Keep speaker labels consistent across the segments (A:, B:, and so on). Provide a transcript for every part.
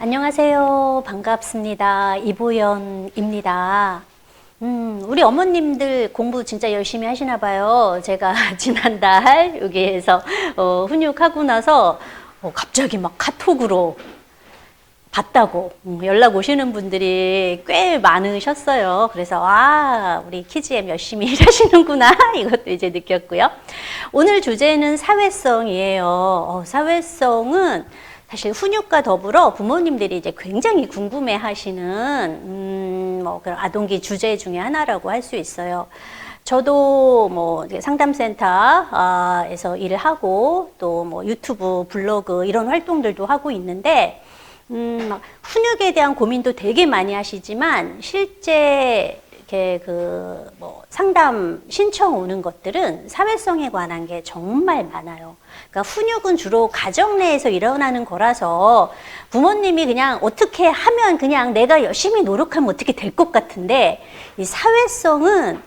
A: 안녕하세요. 반갑습니다. 이보연입니다. 우리 어머님들 공부 진짜 열심히 하시나 봐요. 제가 지난달 여기에서 훈육하고 나서 갑자기 막 카톡으로 봤다고 연락 오시는 분들이 꽤 많으셨어요. 그래서 우리 키즈엠 열심히 일하시는구나 이것도 이제 느꼈고요. 오늘 주제는 사회성이에요. 사회성은 사실 훈육과 더불어 부모님들이 이제 굉장히 궁금해하시는 그런 아동기 주제 중에 하나라고 할 수 있어요. 저도 상담센터에서 일을 하고 또 유튜브, 블로그 이런 활동들도 하고 있는데 훈육에 대한 고민도 되게 많이 하시지만 실제 이렇게 상담 신청 오는 것들은 사회성에 관한 게 정말 많아요. 그러니까 훈육은 주로 가정 내에서 일어나는 거라서 부모님이 그냥 어떻게 하면 그냥 내가 열심히 노력하면 어떻게 될 것 같은데 이 사회성은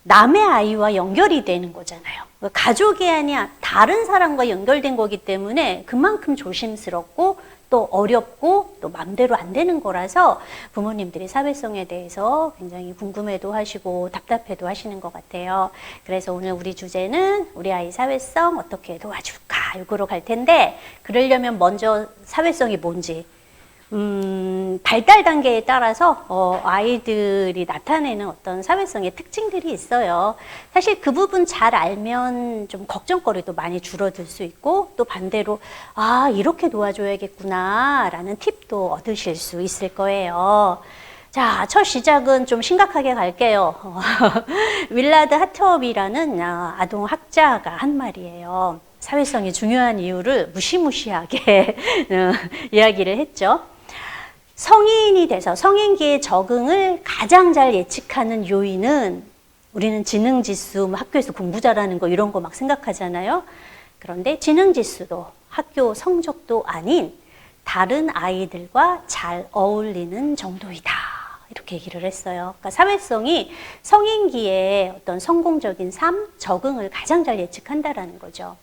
A: 남의 아이와 연결이 되는 거잖아요. 가족이 아니라 다른 사람과 연결된 거기 때문에 그만큼 조심스럽고 또 어렵고 또 맘대로 안 되는 거라서 부모님들이 사회성에 대해서 굉장히 궁금해도 하시고 답답해도 하시는 것 같아요. 그래서 오늘 우리 주제는 우리 아이 사회성 어떻게 도와줄까 이거로 갈 텐데 그러려면 먼저 사회성이 뭔지 발달 단계에 따라서 아이들이 나타내는 어떤 사회성의 특징들이 있어요. 사실 그 부분 잘 알면 좀 걱정거리도 많이 줄어들 수 있고 또 반대로 이렇게 도와줘야겠구나 라는 팁도 얻으실 수 있을 거예요. 자, 첫 시작은 좀 심각하게 갈게요. 윌라드 하트업이라는 아동 학자가 한 말이에요. 사회성이 중요한 이유를 무시무시하게 이야기를 했죠. 성인이 돼서 성인기의 적응을 가장 잘 예측하는 요인은 우리는 지능지수, 학교에서 공부 잘하는 거 이런 거 막 생각하잖아요. 그런데 지능지수도 학교 성적도 아닌 다른 아이들과 잘 어울리는 정도이다. 이렇게 얘기를 했어요. 그러니까 사회성이 성인기의 어떤 성공적인 삶, 적응을 가장 잘 예측한다라는 거죠.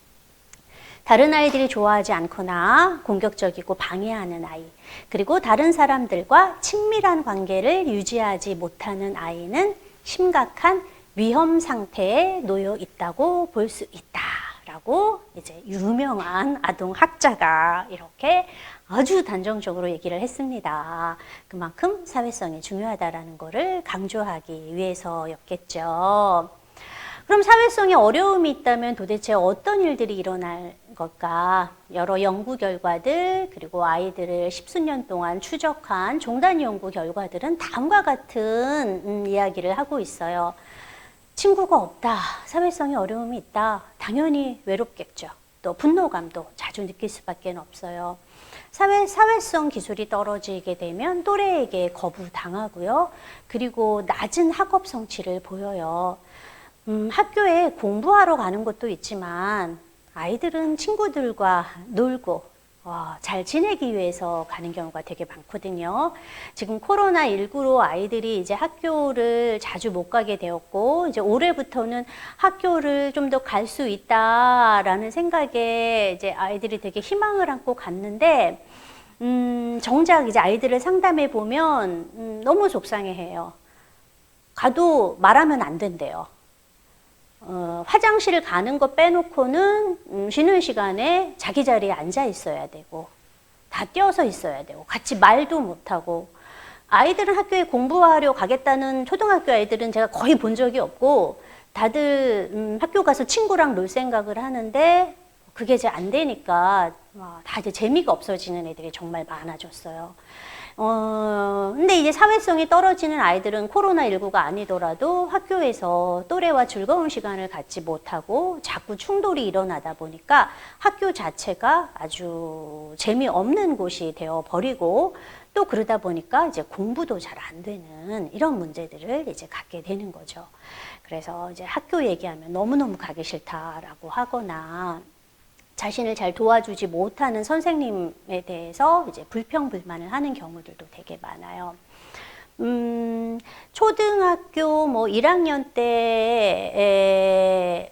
A: 다른 아이들이 좋아하지 않거나 공격적이고 방해하는 아이, 그리고 다른 사람들과 친밀한 관계를 유지하지 못하는 아이는 심각한 위험 상태에 놓여 있다고 볼 수 있다라고 이제 유명한 아동 학자가 이렇게 아주 단정적으로 얘기를 했습니다. 그만큼 사회성이 중요하다라는 것을 강조하기 위해서였겠죠. 그럼 사회성에 어려움이 있다면 도대체 어떤 일들이 일어날 걸까? 여러 연구 결과들 그리고 아이들을 십수년 동안 추적한 종단 연구 결과들은 다음과 같은 이야기를 하고 있어요. 친구가 없다, 사회성에 어려움이 있다, 당연히 외롭겠죠. 또 분노감도 자주 느낄 수밖에 없어요. 사회성 기술이 떨어지게 되면 또래에게 거부당하고요. 그리고 낮은 학업 성취를 보여요. 학교에 공부하러 가는 것도 있지만 아이들은 친구들과 놀고 잘 지내기 위해서 가는 경우가 되게 많거든요. 지금 코로나19로 아이들이 이제 학교를 자주 못 가게 되었고 이제 올해부터는 학교를 좀 더 갈 수 있다라는 생각에 이제 아이들이 되게 희망을 안고 갔는데 정작 이제 아이들을 상담해 보면 너무 속상해해요. 가도 말하면 안 된대요. 화장실 가는 거 빼놓고는 쉬는 시간에 자기 자리에 앉아 있어야 되고 다 뛰어서 있어야 되고 같이 말도 못하고 아이들은 학교에 공부하려 가겠다는 초등학교 아이들은 제가 거의 본 적이 없고 다들 학교 가서 친구랑 놀 생각을 하는데 그게 이제 안 되니까 다 이제 재미가 없어지는 애들이 정말 많아졌어요. 근데 이제 사회성이 떨어지는 아이들은 코로나19가 아니더라도 학교에서 또래와 즐거운 시간을 갖지 못하고 자꾸 충돌이 일어나다 보니까 학교 자체가 아주 재미없는 곳이 되어 버리고 또 그러다 보니까 이제 공부도 잘 안 되는 이런 문제들을 이제 갖게 되는 거죠. 그래서 이제 학교 얘기하면 너무너무 가기 싫다라고 하거나 자신을 잘 도와주지 못하는 선생님에 대해서 이제 불평불만을 하는 경우들도 되게 많아요. 초등학교 뭐 1학년 때,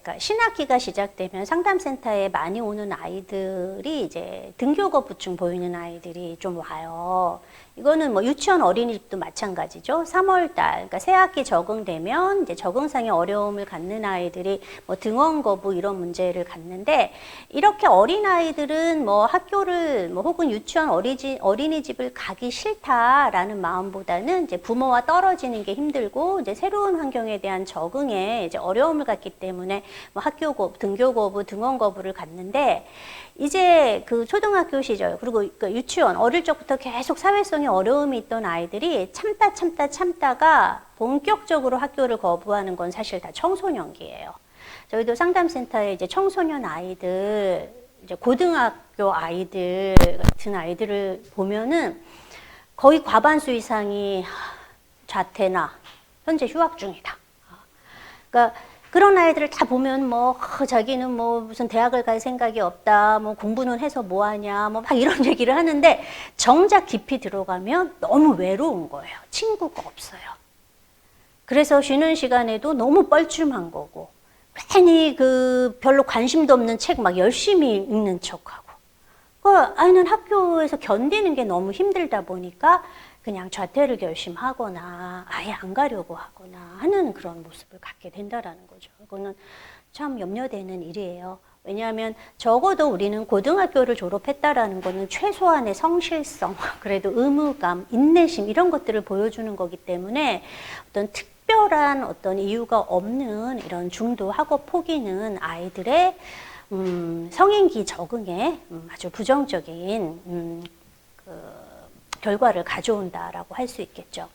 A: 그러니까 신학기가 시작되면 상담센터에 많이 오는 아이들이 이제 등교 거부증 보이는 아이들이 좀 와요. 이거는 뭐 유치원 어린이집도 마찬가지죠. 3월 달, 그러니까 새학기 적응되면 이제 적응상의 어려움을 갖는 아이들이 뭐 등원 거부 이런 문제를 갖는데, 이렇게 어린 아이들은 뭐 학교를 뭐 혹은 유치원 어린이집을 가기 싫다라는 마음보다는 이제 부모와 떨어지는 게 힘들고 이제 새로운 환경에 대한 적응에 이제 어려움을 갖기 때문에 뭐 학교 거부, 등교 거부, 등원 거부를 갖는데, 이제 그 초등학교 시절 그리고 그 유치원 어릴 적부터 계속 사회성에 어려움이 있던 아이들이 참다가 본격적으로 학교를 거부하는 건 사실 다 청소년기예요. 저희도 상담센터에 이제 청소년 아이들, 이제 고등학교 아이들 같은 아이들을 보면은 거의 과반수 이상이 자퇴나 현재 휴학 중이다. 그러니까 그런 아이들을 다 보면 뭐 자기는 뭐 무슨 대학을 갈 생각이 없다, 뭐 공부는 해서 뭐 하냐, 뭐 막 이런 얘기를 하는데 정작 깊이 들어가면 너무 외로운 거예요. 친구가 없어요. 그래서 쉬는 시간에도 너무 뻘쭘한 거고, 괜히 그 별로 관심도 없는 책 막 열심히 읽는 척하고, 그 아이는 학교에서 견디는 게 너무 힘들다 보니까 그냥 자퇴를 결심하거나 아예 안 가려고 하거나 하는 그런 모습을 갖게 된다라는 거죠. 이거는 참 염려되는 일이에요. 왜냐하면 적어도 우리는 고등학교를 졸업했다라는 거는 최소한의 성실성, 그래도 의무감, 인내심 이런 것들을 보여주는 거기 때문에 어떤 특별한 어떤 이유가 없는 이런 중도 학업 포기는 아이들의 성인기 적응에 아주 부정적인 결과를 가져온다라고 할 수 있겠죠.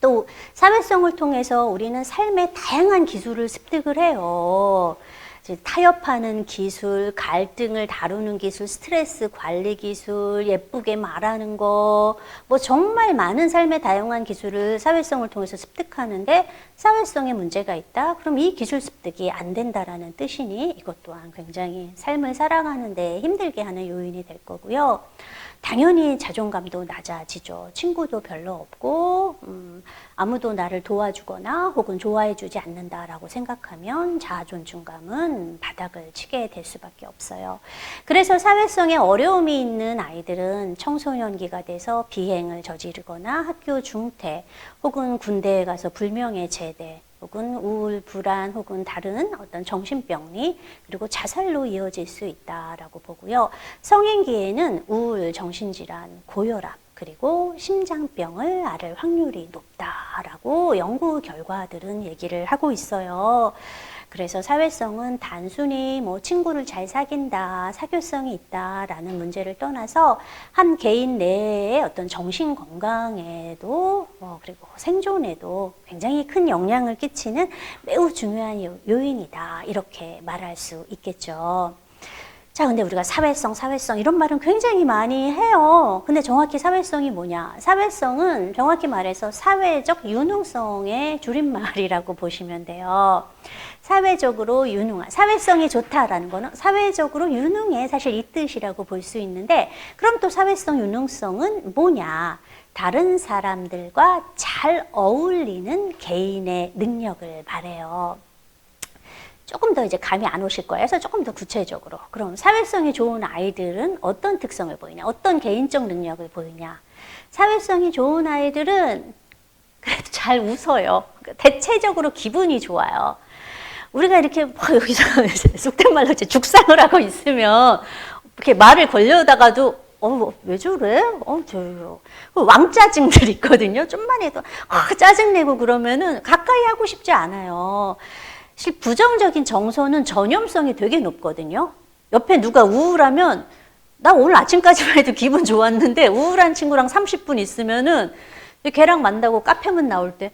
A: 또 사회성을 통해서 우리는 삶의 다양한 기술을 습득을 해요. 이제 타협하는 기술, 갈등을 다루는 기술, 스트레스 관리 기술, 예쁘게 말하는 거, 뭐 정말 많은 삶의 다양한 기술을 사회성을 통해서 습득하는데 사회성에 문제가 있다? 그럼 이 기술 습득이 안 된다라는 뜻이니 이것 또한 굉장히 삶을 살아가는 데 힘들게 하는 요인이 될 거고요. 당연히 자존감도 낮아지죠. 친구도 별로 없고 아무도 나를 도와주거나 혹은 좋아해주지 않는다라고 생각하면 자아존중감은 바닥을 치게 될 수밖에 없어요. 그래서 사회성에 어려움이 있는 아이들은 청소년기가 돼서 비행을 저지르거나 학교 중퇴 혹은 군대에 가서 불명예 제대 혹은 우울, 불안 혹은 다른 어떤 정신병리 그리고 자살로 이어질 수 있다라고 보고요. 성인기에는 우울, 정신질환, 고혈압 그리고 심장병을 앓을 확률이 높다라고 연구 결과들은 얘기를 하고 있어요. 그래서 사회성은 단순히 뭐 친구를 잘 사귄다, 사교성이 있다라는 문제를 떠나서 한 개인 내의 어떤 정신 건강에도 그리고 생존에도 굉장히 큰 영향을 끼치는 매우 중요한 요인이다. 이렇게 말할 수 있겠죠. 자, 근데 우리가 사회성 이런 말은 굉장히 많이 해요. 근데 정확히 사회성이 뭐냐? 사회성은 정확히 말해서 사회적 유능성의 줄임말이라고 보시면 돼요. 사회적으로 유능한, 사회성이 좋다라는 거는 사회적으로 유능해, 사실 이 뜻이라고 볼 수 있는데, 그럼 또 사회성 유능성은 뭐냐? 다른 사람들과 잘 어울리는 개인의 능력을 말해요. 조금 더 이제 감이 안 오실 거예요. 그래서 조금 더 구체적으로. 그럼 사회성이 좋은 아이들은 어떤 특성을 보이냐? 어떤 개인적 능력을 보이냐? 사회성이 좋은 아이들은 그래도 잘 웃어요. 대체적으로 기분이 좋아요. 우리가 이렇게 여기서 속된 말로 이제 죽상을 하고 있으면 이렇게 말을 걸려다가도 왜 저래? 저요. 왕짜증들 있거든요. 좀만 해도 짜증내고 그러면은 가까이 하고 싶지 않아요. 실 부정적인 정서는 전염성이 되게 높거든요. 옆에 누가 우울하면 나 오늘 아침까지만 해도 기분 좋았는데 우울한 친구랑 30분 있으면은 걔랑 만나고 카페문 나올 때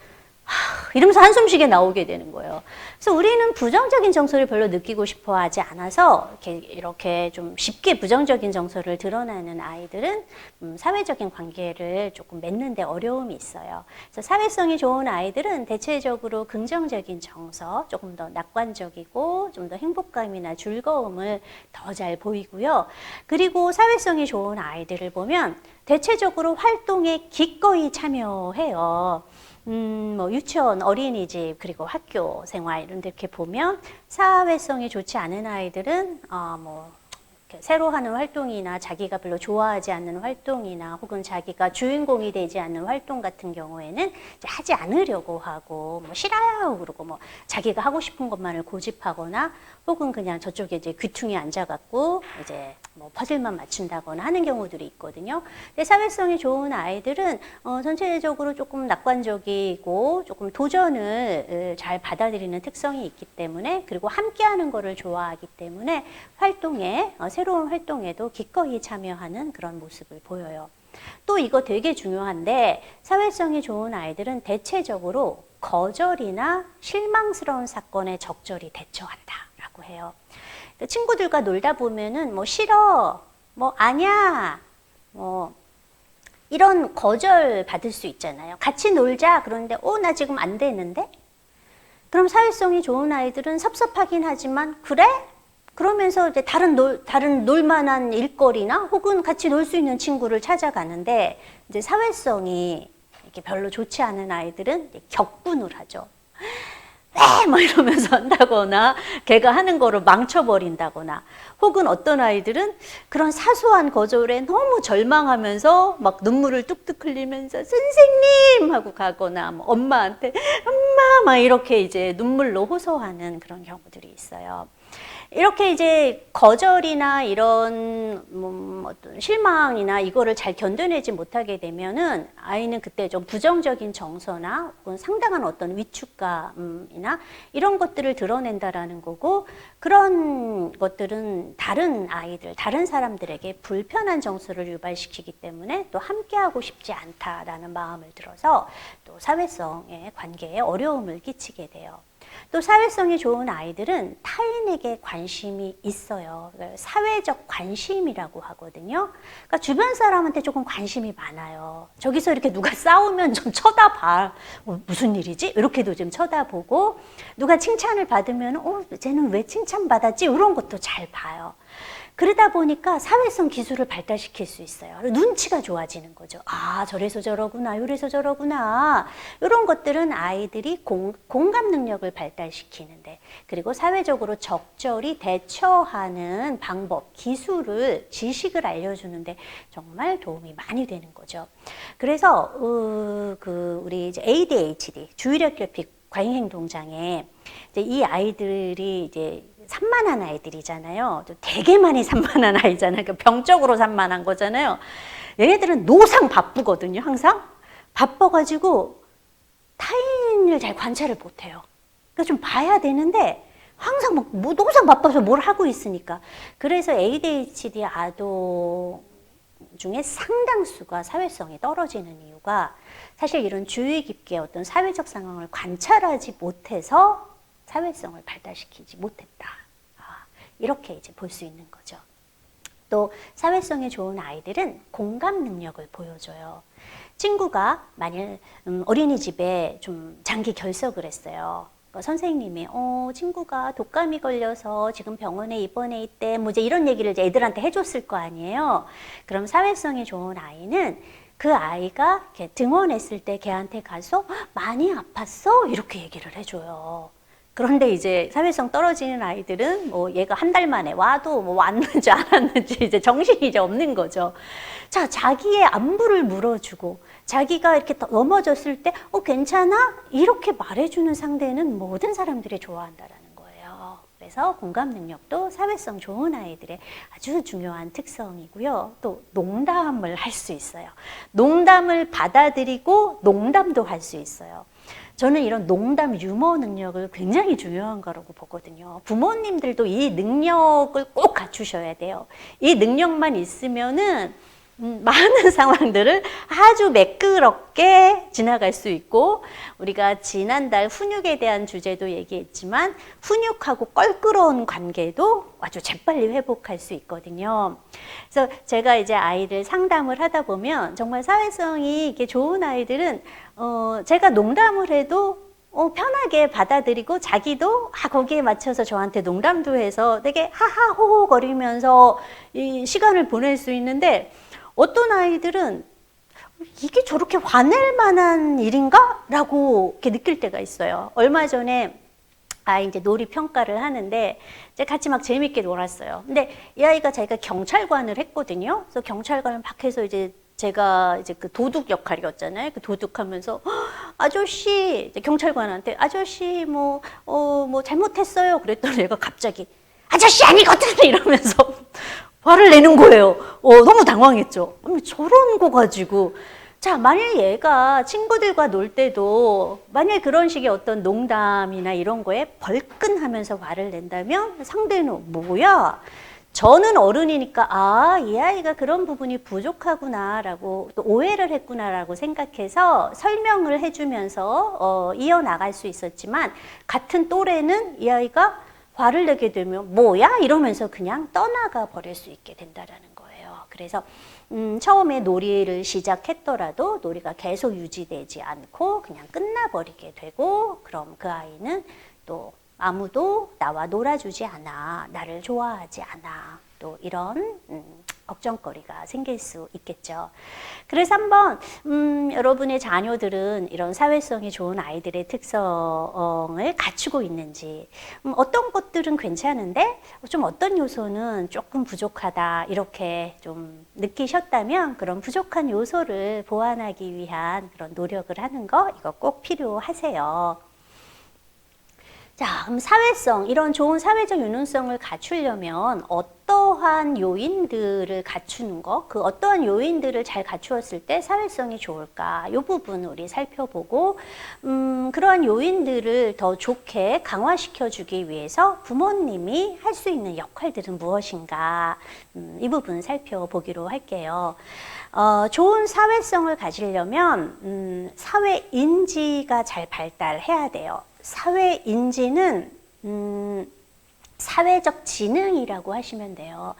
A: 이러면서 한숨 쉬게 나오게 되는 거예요. 그래서 우리는 부정적인 정서를 별로 느끼고 싶어 하지 않아서 이렇게 좀 쉽게 부정적인 정서를 드러내는 아이들은 사회적인 관계를 조금 맺는데 어려움이 있어요. 그래서 사회성이 좋은 아이들은 대체적으로 긍정적인 정서, 조금 더 낙관적이고 좀 더 행복감이나 즐거움을 더 잘 보이고요. 그리고 사회성이 좋은 아이들을 보면 대체적으로 활동에 기꺼이 참여해요. 뭐 유치원, 어린이집, 그리고 학교 생활 이런 데 이렇게 보면 사회성이 좋지 않은 아이들은 뭐 새로 하는 활동이나 자기가 별로 좋아하지 않는 활동이나 혹은 자기가 주인공이 되지 않는 활동 같은 경우에는 이제 하지 않으려고 하고 뭐 싫어요 그러고 뭐 자기가 하고 싶은 것만을 고집하거나 혹은 그냥 저쪽에 이제 귀퉁이 앉아갖고 이제 뭐 퍼즐만 맞춘다거나 하는 경우들이 있거든요. 근데 사회성이 좋은 아이들은 전체적으로 조금 낙관적이고 조금 도전을 잘 받아들이는 특성이 있기 때문에, 그리고 함께하는 거를 좋아하기 때문에 활동에 새로운 활동에도 기꺼이 참여하는 그런 모습을 보여요. 또 이거 되게 중요한데, 사회성이 좋은 아이들은 대체적으로 거절이나 실망스러운 사건에 적절히 대처한다라고 해요. 친구들과 놀다 보면은 뭐 싫어, 뭐 아니야, 뭐 이런 거절 받을 수 있잖아요. 같이 놀자 그러는데 나 지금 안 되는데? 그럼 사회성이 좋은 아이들은 섭섭하긴 하지만 그래? 그러면서 이제 다른 놀만한 일거리나 혹은 같이 놀 수 있는 친구를 찾아가는데, 이제 사회성이 이렇게 별로 좋지 않은 아이들은 격분을 하죠. 왜? 막 이러면서 한다거나, 걔가 하는 거를 망쳐버린다거나, 혹은 어떤 아이들은 그런 사소한 거절에 너무 절망하면서 막 눈물을 뚝뚝 흘리면서 선생님! 하고 가거나, 뭐 엄마한테 엄마! 막 이렇게 이제 눈물로 호소하는 그런 경우들이 있어요. 이렇게 이제 거절이나 이런 어떤 실망이나 이거를 잘 견뎌내지 못하게 되면은 아이는 그때 좀 부정적인 정서나 혹은 상당한 어떤 위축감이나 이런 것들을 드러낸다라는 거고, 그런 것들은 다른 아이들, 다른 사람들에게 불편한 정서를 유발시키기 때문에 또 함께하고 싶지 않다라는 마음을 들어서 또 사회성의 관계에 어려움을 끼치게 돼요. 또 사회성이 좋은 아이들은 타인에게 관심이 있어요. 사회적 관심이라고 하거든요. 그러니까 주변 사람한테 조금 관심이 많아요. 저기서 이렇게 누가 싸우면 좀 쳐다봐. 무슨 일이지? 이렇게도 좀 쳐다보고, 누가 칭찬을 받으면 쟤는 왜 칭찬받았지? 이런 것도 잘 봐요. 그러다 보니까 사회성 기술을 발달시킬 수 있어요. 눈치가 좋아지는 거죠. 아, 저래서 저러구나, 이래서 저러구나. 이런 것들은 아이들이 공감 능력을 발달시키는데, 그리고 사회적으로 적절히 대처하는 방법, 기술을, 지식을 알려주는데 정말 도움이 많이 되는 거죠. 그래서 우리 이제 ADHD, 주의력 결핍 과잉행동장애, 이제 이 아이들이 이제 산만한 아이들이잖아요. 되게 많이 산만한 아이잖아요. 그러니까 병적으로 산만한 거잖아요. 얘네들은 노상 바쁘거든요. 항상 바빠가지고 타인을 잘 관찰을 못해요. 그러니까 좀 봐야 되는데 항상 뭐 노상 바빠서 뭘 하고 있으니까. 그래서 ADHD 아동 중에 상당수가 사회성이 떨어지는 이유가 사실 이런 주의 깊게 어떤 사회적 상황을 관찰하지 못해서 사회성을 발달시키지 못했다. 이렇게 이제 볼 수 있는 거죠. 또 사회성이 좋은 아이들은 공감 능력을 보여줘요. 친구가 만일 어린이집에 좀 장기 결석을 했어요. 그러니까 선생님이 친구가 독감이 걸려서 지금 병원에 입원해 있대. 뭐 이제 이런 얘기를 이제 애들한테 해줬을 거 아니에요. 그럼 사회성이 좋은 아이는 그 아이가 이렇게 등원했을 때 걔한테 가서 많이 아팠어? 이렇게 얘기를 해줘요. 그런데 이제 사회성 떨어지는 아이들은 뭐 얘가 한 달 만에 와도 뭐 왔는지 안 왔는지 이제 정신이 이제 없는 거죠. 자, 자기의 안부를 물어주고 자기가 이렇게 넘어졌을 때 괜찮아? 이렇게 말해주는 상대는 모든 사람들이 좋아한다라는 거예요. 그래서 공감 능력도 사회성 좋은 아이들의 아주 중요한 특성이고요. 또 농담을 할 수 있어요. 농담을 받아들이고 농담도 할 수 있어요. 저는 이런 농담, 유머 능력을 굉장히 중요한 거라고 보거든요. 부모님들도 이 능력을 꼭 갖추셔야 돼요. 이 능력만 있으면은 많은 상황들을 아주 매끄럽게 지나갈 수 있고, 우리가 지난달 훈육에 대한 주제도 얘기했지만 훈육하고 껄끄러운 관계도 아주 재빨리 회복할 수 있거든요. 그래서 제가 이제 아이들 상담을 하다 보면 정말 사회성이 이렇게 좋은 아이들은 제가 농담을 해도 편하게 받아들이고 자기도 거기에 맞춰서 저한테 농담도 해서 되게 하하호호 거리면서 이 시간을 보낼 수 있는데, 어떤 아이들은 이게 저렇게 화낼 만한 일인가? 라고 이렇게 느낄 때가 있어요. 얼마 전에 이제 놀이 평가를 하는데 이제 같이 막 재밌게 놀았어요. 근데 이 아이가 자기가 경찰관을 했거든요. 그래서 경찰관을 막 해서 이제 제가 이제 그 도둑 역할이었잖아요. 그 도둑하면서 아저씨, 이제 경찰관한테 아저씨 뭐 잘못했어요. 그랬더니 얘가 갑자기 아저씨 아니거든 이러면서 화를 내는 거예요. 너무 당황했죠. 저런 거 가지고. 자, 만약 얘가 친구들과 놀 때도 만약 그런 식의 어떤 농담이나 이런 거에 벌끈하면서 화를 낸다면 상대는 뭐야? 저는 어른이니까 이 아이가 그런 부분이 부족하구나라고 또 오해를 했구나라고 생각해서 설명을 해주면서 이어나갈 수 있었지만, 같은 또래는 이 아이가 화를 내게 되면 뭐야? 이러면서 그냥 떠나가 버릴 수 있게 된다라는 거예요. 그래서 처음에 놀이를 시작했더라도 놀이가 계속 유지되지 않고 그냥 끝나버리게 되고, 그럼 그 아이는 또 아무도 나와 놀아주지 않아, 나를 좋아하지 않아, 또 이런 걱정거리가 생길 수 있겠죠. 그래서 한번 여러분의 자녀들은 이런 사회성이 좋은 아이들의 특성을 갖추고 있는지, 어떤 것들은 괜찮은데 좀 어떤 요소는 조금 부족하다 이렇게 좀 느끼셨다면, 그런 부족한 요소를 보완하기 위한 그런 노력을 하는 거, 이거 꼭 필요하세요. 자, 그럼 사회성, 이런 좋은 사회적 유능성을 갖추려면 어떠한 요인들을 갖추는 거, 그 어떠한 요인들을 잘 갖추었을 때 사회성이 좋을까, 이 부분 우리 살펴보고, 그러한 요인들을 더 좋게 강화시켜주기 위해서 부모님이 할 수 있는 역할들은 무엇인가, 이 부분 살펴보기로 할게요. 좋은 사회성을 가지려면 사회 인지가 잘 발달해야 돼요. 사회 인지는 사회적 지능이라고 하시면 돼요.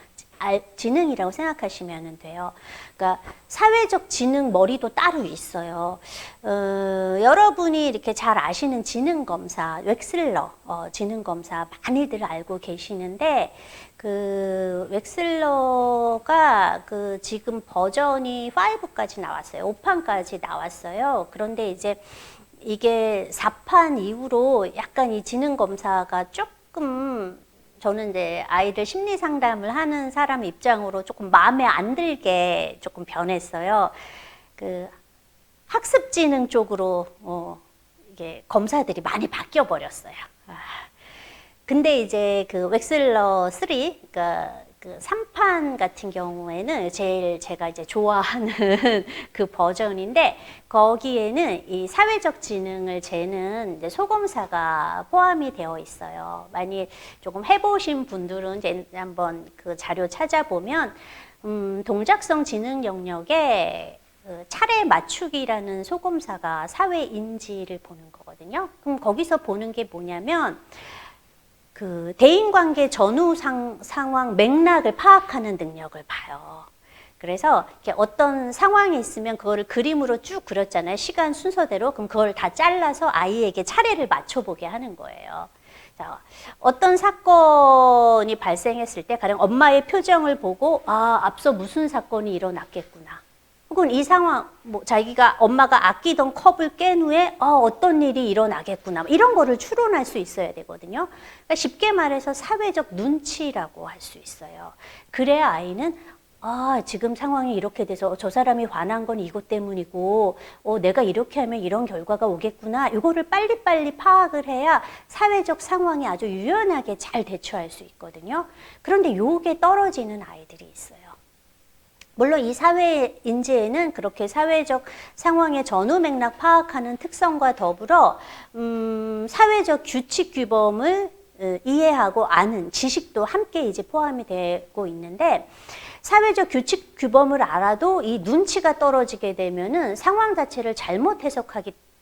A: 지능이라고 생각하시면 돼요. 그러니까 사회적 지능 머리도 따로 있어요. 여러분이 이렇게 잘 아시는 지능검사, 웩슬러 지능검사 많이들 알고 계시는데, 그 웩슬러가 그 지금 버전이 5까지 나왔어요. 5판까지 나왔어요. 그런데 이제 이게 4판 이후로 약간 이 지능검사가 조금, 저는 이제 아이들 심리 상담을 하는 사람 입장으로 조금 마음에 안 들게 조금 변했어요. 그 학습지능 쪽으로 이게 검사들이 많이 바뀌어 버렸어요. 근데 이제 그 웩슬러 3, 그러니까 그 3판 같은 경우에는 제일 제가 이제 좋아하는 그 버전인데, 거기에는 이 사회적 지능을 재는 이제 소검사가 포함이 되어 있어요. 만약 조금 해보신 분들은 이제 한번 그 자료 찾아보면 동작성 지능 영역에 차례 맞추기라는 소검사가 사회 인지를 보는 거거든요. 그럼 거기서 보는 게 뭐냐면, 그 대인관계 전후 상황 맥락을 파악하는 능력을 봐요. 그래서 이렇게 어떤 상황이 있으면 그거를 그림으로 쭉 그렸잖아요. 시간 순서대로. 그럼 그걸 다 잘라서 아이에게 차례를 맞춰보게 하는 거예요. 자, 어떤 사건이 발생했을 때 가령 엄마의 표정을 보고 앞서 무슨 사건이 일어났겠구나. 혹은 이 상황, 자기가 엄마가 아끼던 컵을 깬 후에 어떤 일이 일어나겠구나, 이런 거를 추론할 수 있어야 되거든요. 그러니까 쉽게 말해서 사회적 눈치라고 할 수 있어요. 그래야 아이는 지금 상황이 이렇게 돼서 저 사람이 화난 건 이것 때문이고, 내가 이렇게 하면 이런 결과가 오겠구나, 이거를 빨리빨리 파악을 해야 사회적 상황에 아주 유연하게 잘 대처할 수 있거든요. 그런데 요게 떨어지는 아이들이 있어요. 물론 이 사회 인지에는 그렇게 사회적 상황의 전후 맥락 파악하는 특성과 더불어 사회적 규칙 규범을 이해하고 아는 지식도 함께 이제 포함이 되고 있는데 사회적 규칙 규범을 알아도 이 눈치가 떨어지게 되면은 상황 자체를 잘못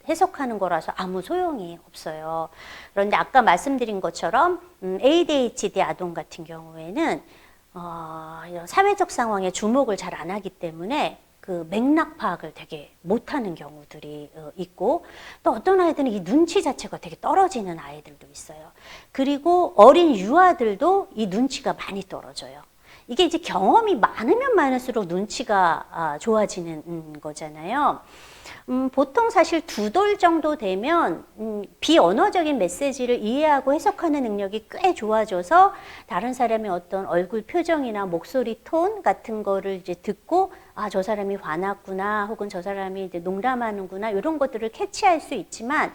A: 해석하는 거라서 아무 소용이 없어요. 그런데 아까 말씀드린 것처럼 ADHD 아동 같은 경우에는 이런 사회적 상황에 주목을 잘 안 하기 때문에 그 맥락 파악을 되게 못하는 경우들이 있고 또 어떤 아이들은 이 눈치 자체가 되게 떨어지는 아이들도 있어요. 그리고 어린 유아들도 이 눈치가 많이 떨어져요. 이게 이제 경험이 많으면 많을수록 눈치가 좋아지는 거잖아요. 보통 사실 2돌 정도 되면 비언어적인 메시지를 이해하고 해석하는 능력이 꽤 좋아져서 다른 사람의 어떤 얼굴 표정이나 목소리 톤 같은 거를 이제 듣고 아, 저 사람이 화났구나 혹은 저 사람이 이제 농담하는구나 이런 것들을 캐치할 수 있지만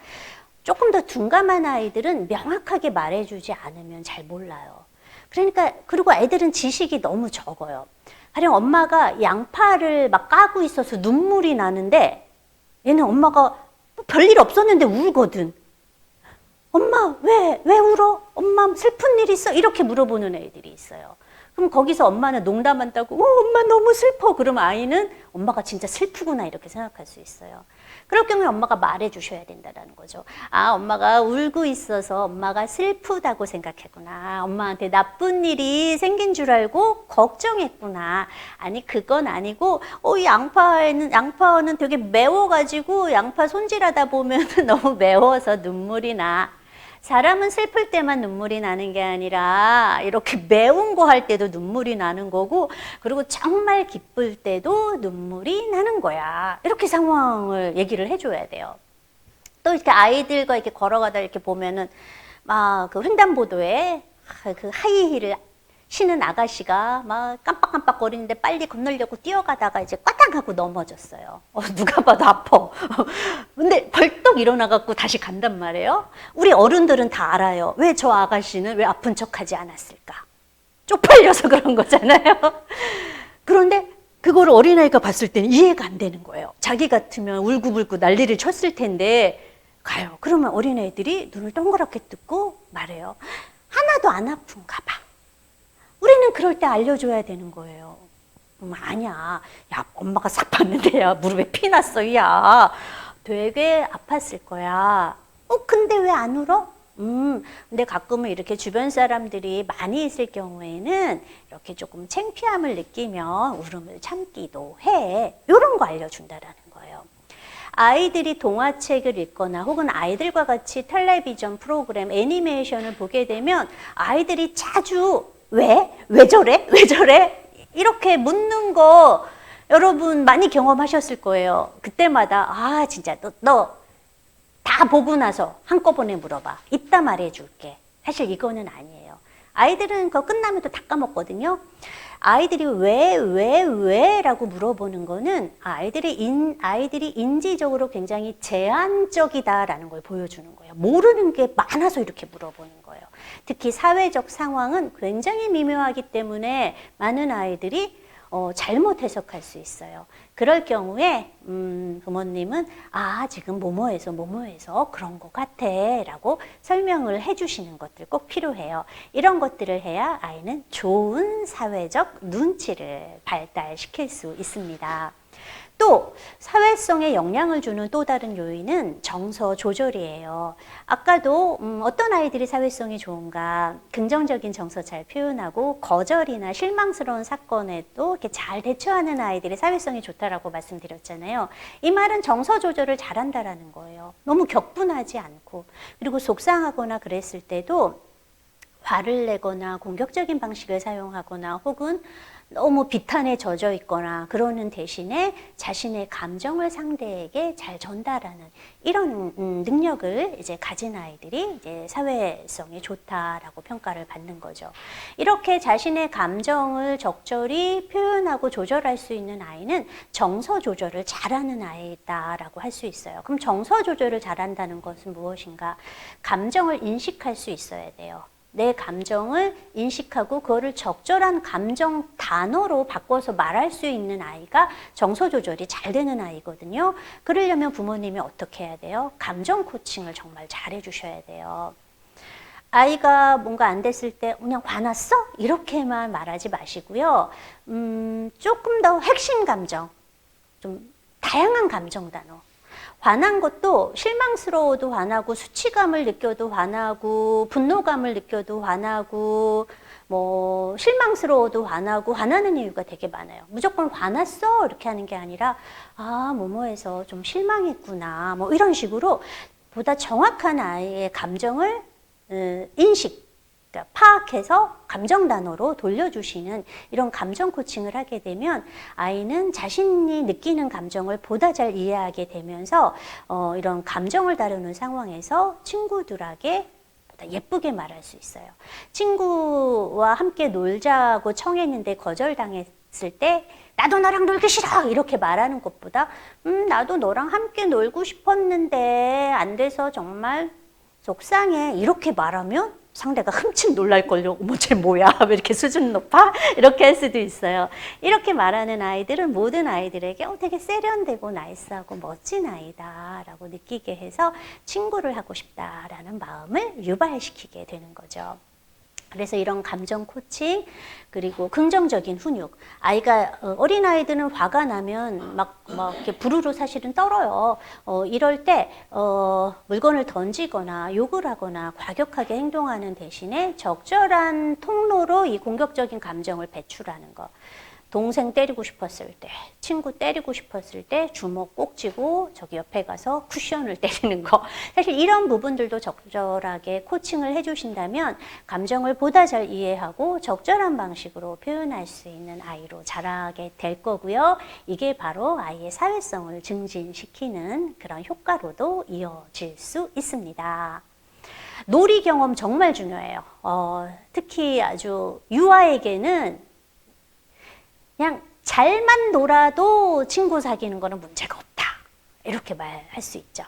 A: 조금 더 둔감한 아이들은 명확하게 말해주지 않으면 잘 몰라요. 그러니까 그리고 아이들은 지식이 너무 적어요. 가령 엄마가 양파를 막 까고 있어서 눈물이 나는데 얘는 엄마가 별일 없었는데 울거든. 엄마 왜 울어? 엄마 슬픈 일 있어? 이렇게 물어보는 애들이 있어요. 그럼 거기서 엄마는 농담한다고 엄마 너무 슬퍼. 그러면 아이는 엄마가 진짜 슬프구나 이렇게 생각할 수 있어요. 그럴 경우에 엄마가 말해 주셔야 된다는 거죠. 아, 엄마가 울고 있어서 엄마가 슬프다고 생각했구나. 엄마한테 나쁜 일이 생긴 줄 알고 걱정했구나. 아니 그건 아니고 이 양파는 되게 매워가지고 양파 손질하다 보면 너무 매워서 눈물이 나. 사람은 슬플 때만 눈물이 나는 게 아니라 이렇게 매운 거 할 때도 눈물이 나는 거고 그리고 정말 기쁠 때도 눈물이 나는 거야. 이렇게 상황을 얘기를 해줘야 돼요. 또 이렇게 아이들과 이렇게 걸어가다 이렇게 보면은 막 그 횡단보도에 그 하이힐을 신은 아가씨가 막 깜빡깜빡 거리는데 빨리 건너려고 뛰어가다가 이제 꽈당 하고 넘어졌어요. 누가 봐도 아파. 근데 벌떡 일어나갖고 다시 간단 말이에요. 우리 어른들은 다 알아요. 왜 저 아가씨는 왜 아픈 척하지 않았을까? 쪽팔려서 그런 거잖아요. 그런데 그걸 어린아이가 봤을 때는 이해가 안 되는 거예요. 자기 같으면 울고불고 난리를 쳤을 텐데 가요. 그러면 어린애들이 눈을 동그랗게 뜨고 말해요. 하나도 안 아픈가 봐. 우리는 그럴 때 알려줘야 되는 거예요. 아니야. 야, 엄마가 싹 봤는데, 야, 무릎에 피 났어, 야. 되게 아팠을 거야. 근데 왜 안 울어? 근데 가끔은 이렇게 주변 사람들이 많이 있을 경우에는 이렇게 조금 창피함을 느끼면 울음을 참기도 해. 이런 거 알려준다라는 거예요. 아이들이 동화책을 읽거나 혹은 아이들과 같이 텔레비전 프로그램, 애니메이션을 보게 되면 아이들이 자주 왜 저래? 왜 저래? 이렇게 묻는 거 여러분 많이 경험하셨을 거예요. 그때마다 진짜 너 다 보고 나서 한꺼번에 물어봐. 이따 말해줄게. 사실 이거는 아니에요. 아이들은 그거 끝나면 또 다 까먹거든요. 아이들이 왜 라고 물어보는 거는 아이들이 인지적으로 굉장히 제한적이다라는 걸 보여주는 거예요. 모르는 게 많아서 이렇게 물어보는 거예요. 특히 사회적 상황은 굉장히 미묘하기 때문에 많은 아이들이 잘못 해석할 수 있어요. 그럴 경우에 부모님은 지금 뭐뭐해서 그런 것 같아 라고 설명을 해주시는 것들 꼭 필요해요. 이런 것들을 해야 아이는 좋은 사회적 눈치를 발달시킬 수 있습니다. 또 사회성에 영향을 주는 또 다른 요인은 정서 조절이에요. 아까도 어떤 아이들이 사회성이 좋은가, 긍정적인 정서 잘 표현하고 거절이나 실망스러운 사건에도 이렇게 잘 대처하는 아이들이 사회성이 좋다라고 말씀드렸잖아요. 이 말은 정서 조절을 잘한다라는 거예요. 너무 격분하지 않고, 그리고 속상하거나 그랬을 때도 화를 내거나 공격적인 방식을 사용하거나 혹은 너무 비탄에 젖어 있거나 그러는 대신에 자신의 감정을 상대에게 잘 전달하는 이런 능력을 이제 가진 아이들이 이제 사회성이 좋다라고 평가를 받는 거죠. 이렇게 자신의 감정을 적절히 표현하고 조절할 수 있는 아이는 정서 조절을 잘하는 아이다라고 할 수 있어요. 그럼 정서 조절을 잘한다는 것은 무엇인가? 감정을 인식할 수 있어야 돼요. 내 감정을 인식하고 그거를 적절한 감정 단어로 바꿔서 말할 수 있는 아이가 정서 조절이 잘 되는 아이거든요. 그러려면 부모님이 어떻게 해야 돼요? 감정 코칭을 정말 잘 해주셔야 돼요. 아이가 뭔가 안 됐을 때 그냥 화났어? 이렇게만 말하지 마시고요. 조금 더 핵심 감정, 좀 다양한 감정 단어. 화난 것도 실망스러워도 화나고 수치감을 느껴도 화나고 분노감을 느껴도 화나고 뭐 실망스러워도 화나고 화나는 이유가 되게 많아요. 무조건 화났어 이렇게 하는 게 아니라 아 뭐뭐해서 좀 실망했구나 뭐 이런 식으로 보다 정확한 아이의 감정을 인식, 그러니까 파악해서 감정 단어로 돌려주시는 이런 감정 코칭을 하게 되면 아이는 자신이 느끼는 감정을 보다 잘 이해하게 되면서 이런 감정을 다루는 상황에서 친구들에게 보다 예쁘게 말할 수 있어요. 친구와 함께 놀자고 청했는데 거절당했을 때 나도 너랑 놀기 싫어 이렇게 말하는 것보다 나도 너랑 함께 놀고 싶었는데 안 돼서 정말 속상해 이렇게 말하면 상대가 흠칫 놀랄걸요. 어머 쟤 뭐야 왜 이렇게 수준 높아? 이렇게 할 수도 있어요. 이렇게 말하는 아이들은 모든 아이들에게 되게 세련되고 나이스하고 멋진 아이다 라고 느끼게 해서 친구를 하고 싶다라는 마음을 유발시키게 되는 거죠. 그래서 이런 감정 코칭 그리고 긍정적인 훈육. 아이가 어린아이들은 화가 나면 막 이렇게 부르르 사실은 떨어요. 이럴 때 물건을 던지거나 욕을 하거나 과격하게 행동하는 대신에 적절한 통로로 이 공격적인 감정을 배출하는 거. 동생 때리고 싶었을 때, 친구 때리고 싶었을 때 주먹 꼭 쥐고 저기 옆에 가서 쿠션을 때리는 거. 사실 이런 부분들도 적절하게 코칭을 해주신다면 감정을 보다 잘 이해하고 적절한 방식으로 표현할 수 있는 아이로 자라게 될 거고요. 이게 바로 아이의 사회성을 증진시키는 그런 효과로도 이어질 수 있습니다. 놀이 경험 정말 중요해요. 특히 아주 유아에게는 그냥 잘만 놀아도 친구 사귀는 거는 문제가 없다. 이렇게 말할 수 있죠.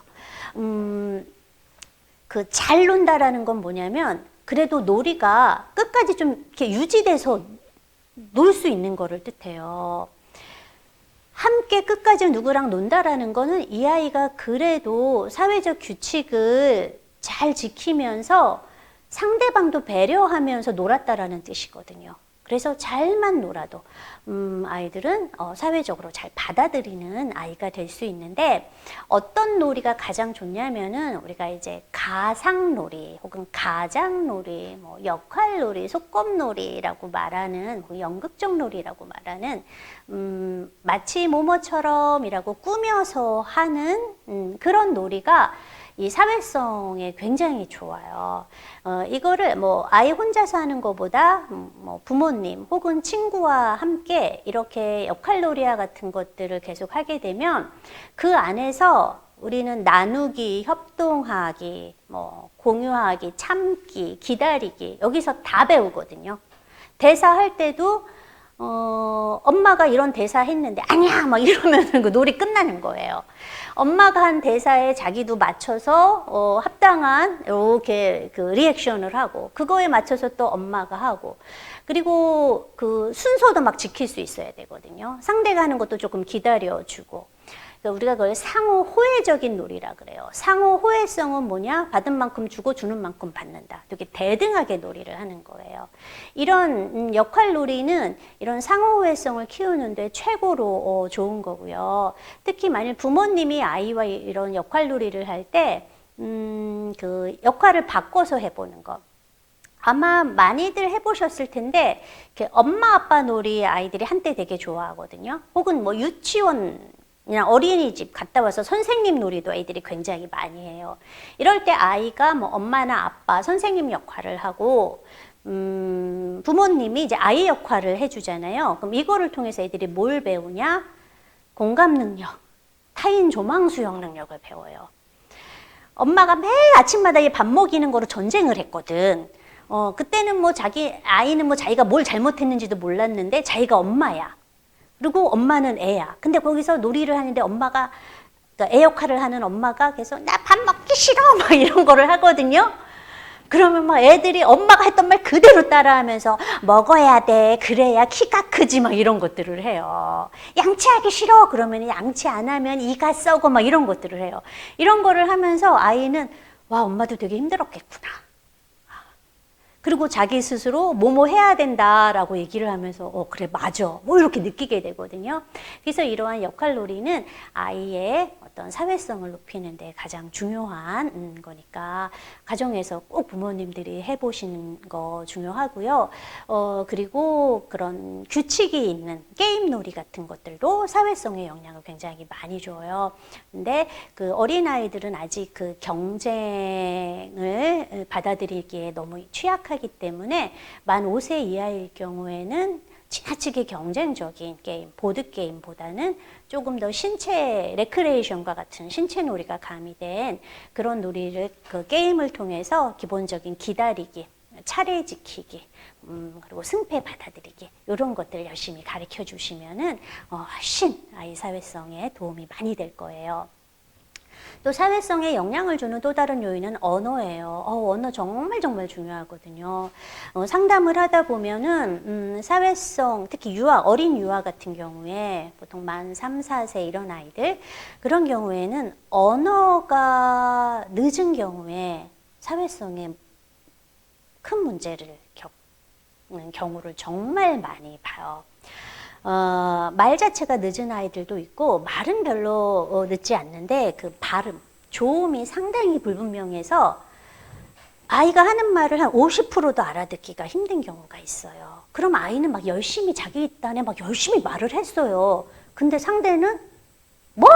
A: 그 잘 논다라는 건 뭐냐면 그래도 놀이가 끝까지 좀 이렇게 유지돼서 놀 수 있는 거를 뜻해요. 함께 끝까지 누구랑 논다라는 거는 이 아이가 그래도 사회적 규칙을 잘 지키면서 상대방도 배려하면서 놀았다라는 뜻이거든요. 그래서 잘만 놀아도 아이들은 사회적으로 잘 받아들이는 아이가 될 수 있는데 어떤 놀이가 가장 좋냐면은 우리가 이제 가상놀이 혹은 가장놀이, 뭐 역할놀이, 소꿉놀이라고 말하는 연극적 놀이라고 말하는 마치 모모처럼이라고 꾸며서 하는 그런 놀이가 이 사회성에 굉장히 좋아요. 이거를 뭐 아이 혼자서 하는 것보다 뭐 부모님 혹은 친구와 함께 이렇게 역할놀이와 같은 것들을 계속 하게 되면 그 안에서 우리는 나누기, 협동하기, 뭐 공유하기, 참기, 기다리기 여기서 다 배우거든요. 대사할 때도 엄마가 이런 대사 했는데 아니야 막 이러면은 그 놀이 끝나는 거예요. 엄마가 한 대사에 자기도 맞춰서 합당한 이렇게 그 리액션을 하고 그거에 맞춰서 또 엄마가 하고 그리고 그 순서도 막 지킬 수 있어야 되거든요. 상대가 하는 것도 조금 기다려주고 우리가 그걸 상호 호혜적인 놀이라 그래요. 상호 호혜성은 뭐냐? 받은 만큼 주고 주는 만큼 받는다. 되게 대등하게 놀이를 하는 거예요. 이런 역할 놀이는 이런 상호 호혜성을 키우는데 최고로 좋은 거고요. 특히 만일 부모님이 아이와 이런 역할 놀이를 할 때 그 역할을 바꿔서 해보는 거. 아마 많이들 해보셨을 텐데 이렇게 엄마 아빠 놀이 아이들이 한때 되게 좋아하거든요. 혹은 뭐 유치원 그냥 어린이집 갔다 와서 선생님 놀이도 애들이 굉장히 많이 해요. 이럴 때 아이가 뭐 엄마나 아빠, 선생님 역할을 하고 부모님이 이제 아이 역할을 해주잖아요. 그럼 이거를 통해서 애들이 뭘 배우냐? 공감 능력, 타인 조망 수용 능력을 배워요. 엄마가 매일 아침마다 얘 밥 먹이는 거로 전쟁을 했거든. 그때는 뭐 아이는 뭐 자기가 뭘 잘못했는지도 몰랐는데 자기가 엄마야. 그리고 엄마는 애야. 근데 거기서 놀이를 하는데 엄마가, 그러니까 애 역할을 하는 엄마가 계속 나 밥 먹기 싫어! 막 이런 거를 하거든요. 그러면 막 애들이 엄마가 했던 말 그대로 따라하면서 먹어야 돼. 그래야 키가 크지. 막 이런 것들을 해요. 양치하기 싫어. 그러면 양치 안 하면 이가 썩어. 막 이런 것들을 해요. 이런 거를 하면서 아이는 와, 엄마도 되게 힘들었겠구나. 그리고 자기 스스로 뭐뭐 해야 된다라고 얘기를 하면서 그래 맞아 뭐 이렇게 느끼게 되거든요. 그래서 이러한 역할놀이는 아이의 어떤 사회성을 높이는 데 가장 중요한 거니까 가정에서 꼭 부모님들이 해보시는 거 중요하고요. 그리고 그런 규칙이 있는 게임놀이 같은 것들도 사회성의 영향을 굉장히 많이 줘요. 근데 그 어린아이들은 아직 그 경쟁을 받아들이기에 너무 취약하기 때문에 만 5세 이하일 경우에는 지나치게 경쟁적인 게임, 보드게임보다는 조금 더 신체, 레크레이션과 같은 신체 놀이가 가미된 그런 놀이를 그 게임을 통해서 기본적인 기다리기, 차례 지키기, 그리고 승패 받아들이기 이런 것들을 열심히 가르쳐 주시면은 훨씬 아이 사회성에 도움이 많이 될 거예요. 또 사회성에 영향을 주는 또 다른 요인은 언어예요. 언어 정말 중요하거든요. 상담을 하다 보면은 사회성, 특히 어린 유아 같은 경우에 보통 만 3, 4세 이런 아이들 그런 경우에는 언어가 늦은 경우에 사회성에 큰 문제를 겪는 경우를 정말 많이 봐요. 말 자체가 늦은 아이들도 있고 말은 별로 늦지 않는데 그 발음, 조음이 상당히 불분명해서 아이가 하는 말을 한 50%도 알아듣기가 힘든 경우가 있어요. 그럼 아이는 막 열심히 자기 딴에 막 열심히 말을 했어요. 근데 상대는 뭐?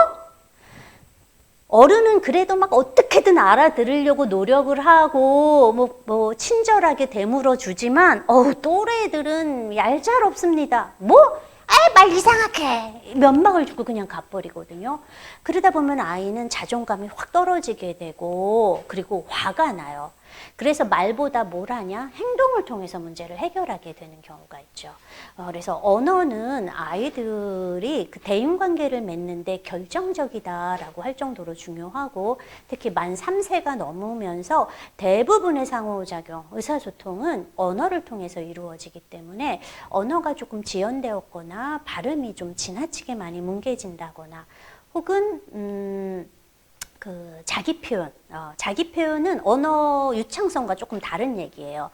A: 어른은 그래도 막 어떻게든 알아들으려고 노력을 하고 뭐 친절하게 되물어 주지만 또래들은 얄짤없습니다. 뭐? 말 이상하게 면박을 주고 그냥 가버리거든요. 그러다 보면 아이는 자존감이 확 떨어지게 되고 그리고 화가 나요. 그래서 말보다 뭘 하냐? 행동을 통해서 문제를 해결하게 되는 경우가 있죠. 그래서 언어는 아이들이 그 대인관계를 맺는데 결정적이다라고 할 정도로 중요하고 특히 만 3세가 넘으면서 대부분의 상호작용, 의사소통은 언어를 통해서 이루어지기 때문에 언어가 조금 지연되었거나 발음이 좀 지나치게 많이 뭉개진다거나 혹은 그 자기 표현은 언어 유창성과 조금 다른 얘기예요.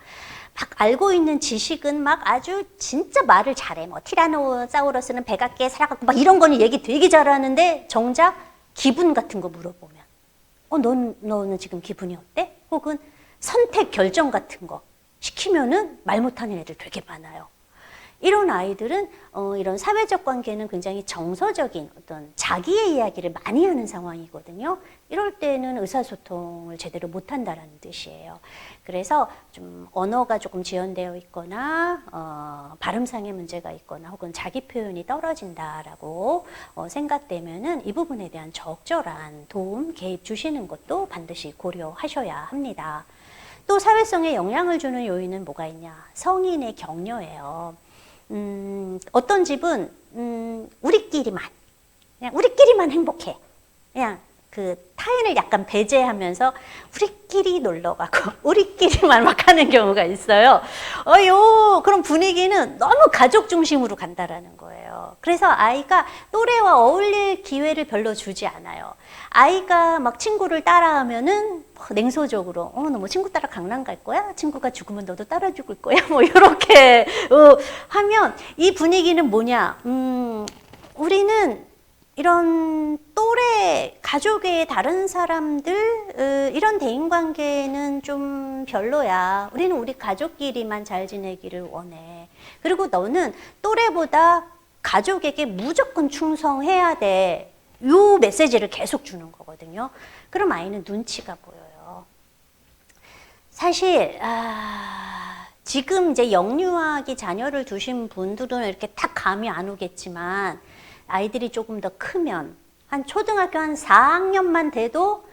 A: 막 알고 있는 지식은 막 아주 진짜 말을 잘해. 뭐 티라노사우루스는 백악기에 살아갖고 막 이런 거는 얘기 되게 잘하는데 정작 기분 같은 거 물어보면 너는 지금 기분이 어때? 혹은 선택 결정 같은 거 시키면은 말 못하는 애들 되게 많아요. 이런 아이들은 이런 사회적 관계는 굉장히 정서적인 어떤 자기의 이야기를 많이 하는 상황이거든요. 이럴 때는 의사소통을 제대로 못한다라는 뜻이에요. 그래서 좀 언어가 조금 지연되어 있거나 발음상의 문제가 있거나 혹은 자기 표현이 떨어진다라고 생각되면은 이 부분에 대한 적절한 도움, 개입 주시는 것도 반드시 고려하셔야 합니다. 또 사회성에 영향을 주는 요인은 뭐가 있냐? 성인의 격려예요. 어떤 집은 우리끼리만 행복해. 그냥 그 타인을 약간 배제하면서 우리끼리 놀러 가고 우리끼리만 막 하는 경우가 있어요. 그런 분위기는 너무 가족 중심으로 간다라는 거예요. 그래서 아이가 또래와 어울릴 기회를 별로 주지 않아요. 아이가 막 친구를 따라하면은 냉소적으로 너 뭐 친구 따라 강남 갈 거야? 친구가 죽으면 너도 따라 죽을 거야? 뭐 이렇게 하면 이 분위기는 뭐냐? 우리는 이런 또래 가족의 다른 사람들 이런 대인관계는 좀 별로야. 우리는 우리 가족끼리만 잘 지내기를 원해. 그리고 너는 또래보다 가족에게 무조건 충성해야 돼. 요 메시지를 계속 주는 거거든요. 그럼 아이는 눈치가 보여요. 사실 지금 이제 영유아기 자녀를 두신 분들은 이렇게 딱 감이 안 오겠지만 아이들이 조금 더 크면 한 초등학교 한 4학년만 돼도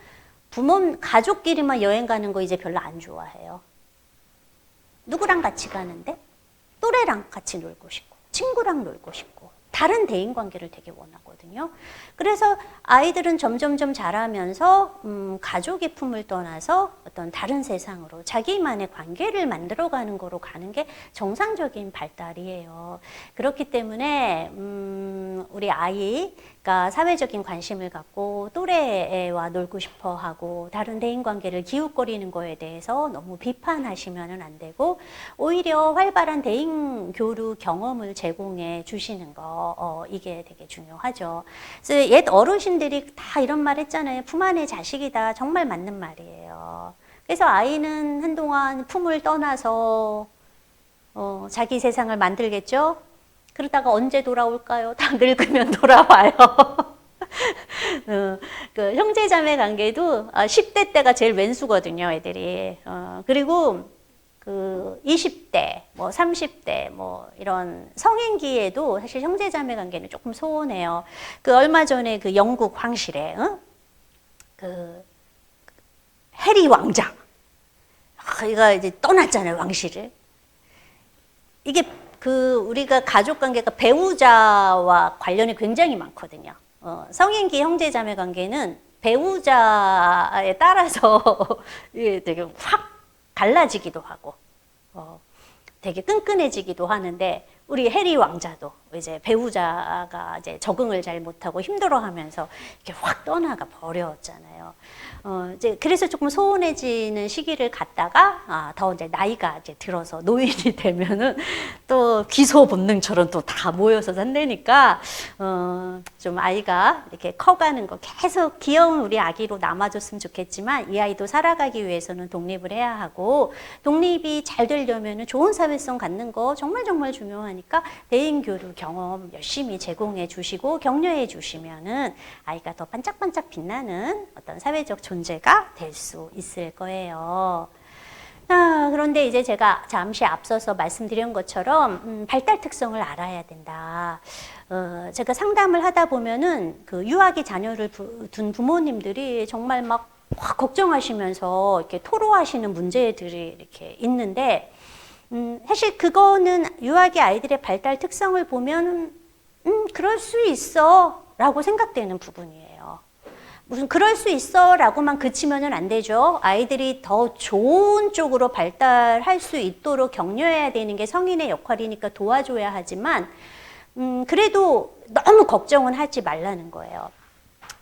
A: 가족끼리만 여행 가는 거 이제 별로 안 좋아해요. 누구랑 같이 가는데? 또래랑 같이 놀고 싶고 친구랑 놀고 싶고 다른 대인관계를 되게 원하거든요. 그래서 아이들은 점점점 자라면서 가족의 품을 떠나서 어떤 다른 세상으로 자기만의 관계를 만들어가는 거로 가는 게 정상적인 발달이에요. 그렇기 때문에 우리 아이가 사회적인 관심을 갖고 또래와 놀고 싶어 하고 다른 대인관계를 기웃거리는 거에 대해서 너무 비판하시면은 안 되고 오히려 활발한 대인 교류 경험을 제공해 주시는 거 이게 되게 중요하죠. 그래서 옛 어르신들이 다 이런 말 했잖아요. 품 안의 자식이다. 정말 맞는 말이에요. 그래서 아이는 한동안 품을 떠나서 자기 세상을 만들겠죠? 그러다가 언제 돌아올까요? 다 늙으면 돌아와요. 그 형제자매 관계도 10대 때가 제일 왼수거든요, 애들이. 그리고 그 20대, 뭐 30대, 뭐 이런 성인기에도 사실 형제자매 관계는 조금 소원해요. 그 얼마 전에 그 영국 황실에, 그 해리 왕자. 이가 이제 떠났잖아요, 왕실을. 이게 그 우리가 가족 관계가 배우자와 관련이 굉장히 많거든요. 성인기 형제자매 관계는 배우자에 따라서 되게 확 갈라지기도 하고, 되게 끈끈해지기도 하는데, 우리 해리 왕자도 이제 배우자가 이제 적응을 잘 못하고 힘들어하면서 이렇게 확 떠나가 버렸잖아요. 이제 그래서 조금 소원해지는 시기를 갖다가 더 이제 나이가 이제 들어서 노인이 되면은 또 기소 본능처럼 또 다 모여서 산다니까 좀 아이가 이렇게 커가는 거 계속 귀여운 우리 아기로 남아줬으면 좋겠지만 이 아이도 살아가기 위해서는 독립을 해야 하고 독립이 잘 되려면은 좋은 사회성 갖는 거 정말 정말 중요하니까 대인 교류 경험 열심히 제공해 주시고 격려해 주시면은 아이가 더 반짝반짝 빛나는 어떤 사회적 존재가 될 수 있을 거예요. 그런데 이제 제가 잠시 앞서서 말씀드린 것처럼 발달 특성을 알아야 된다. 제가 상담을 하다 보면은 그 유아기 자녀를 둔 부모님들이 정말 막 걱정하시면서 이렇게 토로하시는 문제들이 이렇게 있는데 사실 그거는 유아기 아이들의 발달 특성을 보면 그럴 수 있어 라고 생각되는 부분이에요. 무슨 그럴 수 있어 라고만 그치면은 안 되죠. 아이들이 더 좋은 쪽으로 발달할 수 있도록 격려해야 되는 게 성인의 역할이니까 도와줘야 하지만 그래도 너무 걱정은 하지 말라는 거예요.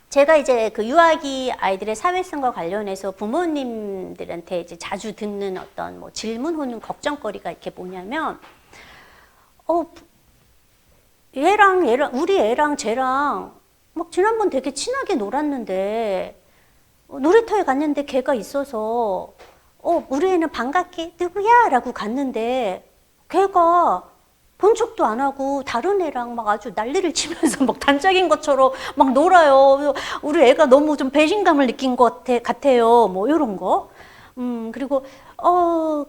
A: 제가 이제 그 유아기 아이들의 사회성과 관련해서 부모님들한테 이제 자주 듣는 어떤 뭐 질문 혹은 걱정거리가 이렇게 뭐냐면, 우리 애랑 쟤랑 막 지난번 되게 친하게 놀았는데, 놀이터에 갔는데 걔가 있어서, 우리 애는 반갑게 누구야? 라고 갔는데, 걔가 본 척도 안 하고 다른 애랑 막 아주 난리를 치면서 막 단짝인 것처럼 막 놀아요. 우리 애가 너무 좀 배신감을 느낀 것 같아요. 뭐 이런 거. 그리고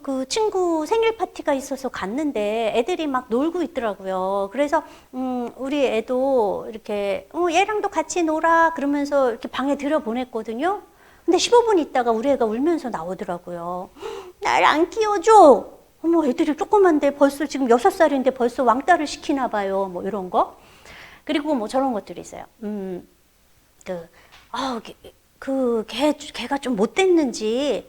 A: 그 친구 생일 파티가 있어서 갔는데 애들이 막 놀고 있더라고요. 그래서 우리 애도 이렇게 얘랑도 같이 놀아 그러면서 이렇게 방에 들여보냈거든요. 근데 15분 있다가 우리 애가 울면서 나오더라고요. 날 안 끼워줘. 어머, 애들이 조그만데 벌써 지금 6살인데 벌써 왕따를 시키나 봐요. 뭐 이런 거. 그리고 뭐 저런 것들이 있어요. 걔가 좀 못됐는지,